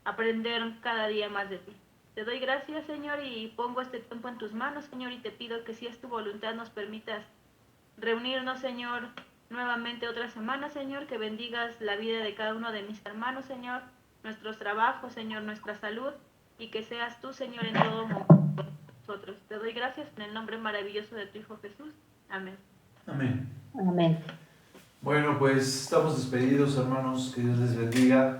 aprender cada día más de ti. Te doy gracias, Señor, y pongo este tiempo en tus manos, Señor, y te pido que si es tu voluntad nos permitas reunirnos, Señor, nuevamente otra semana, Señor, que bendigas la vida de cada uno de mis hermanos, Señor, nuestros trabajos, Señor, nuestra salud, y que seas tú, Señor, en todo momento nosotros. Te doy gracias en el nombre maravilloso de tu Hijo Jesús. Amén. Amén. Amén. Bueno, pues estamos despedidos, hermanos. Que Dios les bendiga.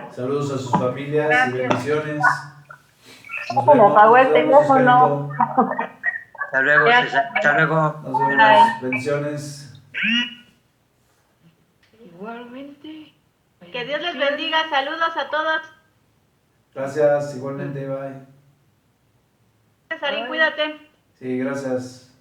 Saludos a sus familias. Gracias. Y bendiciones. Nos vemos. Apagó el teléfono. Hasta luego, César. Hasta luego. Nos vemos. Bendiciones. Igualmente. Que Dios les bendiga. Saludos a todos. Gracias. Igualmente. Bye. Cesarín, Bye. cuídate. Sí, gracias.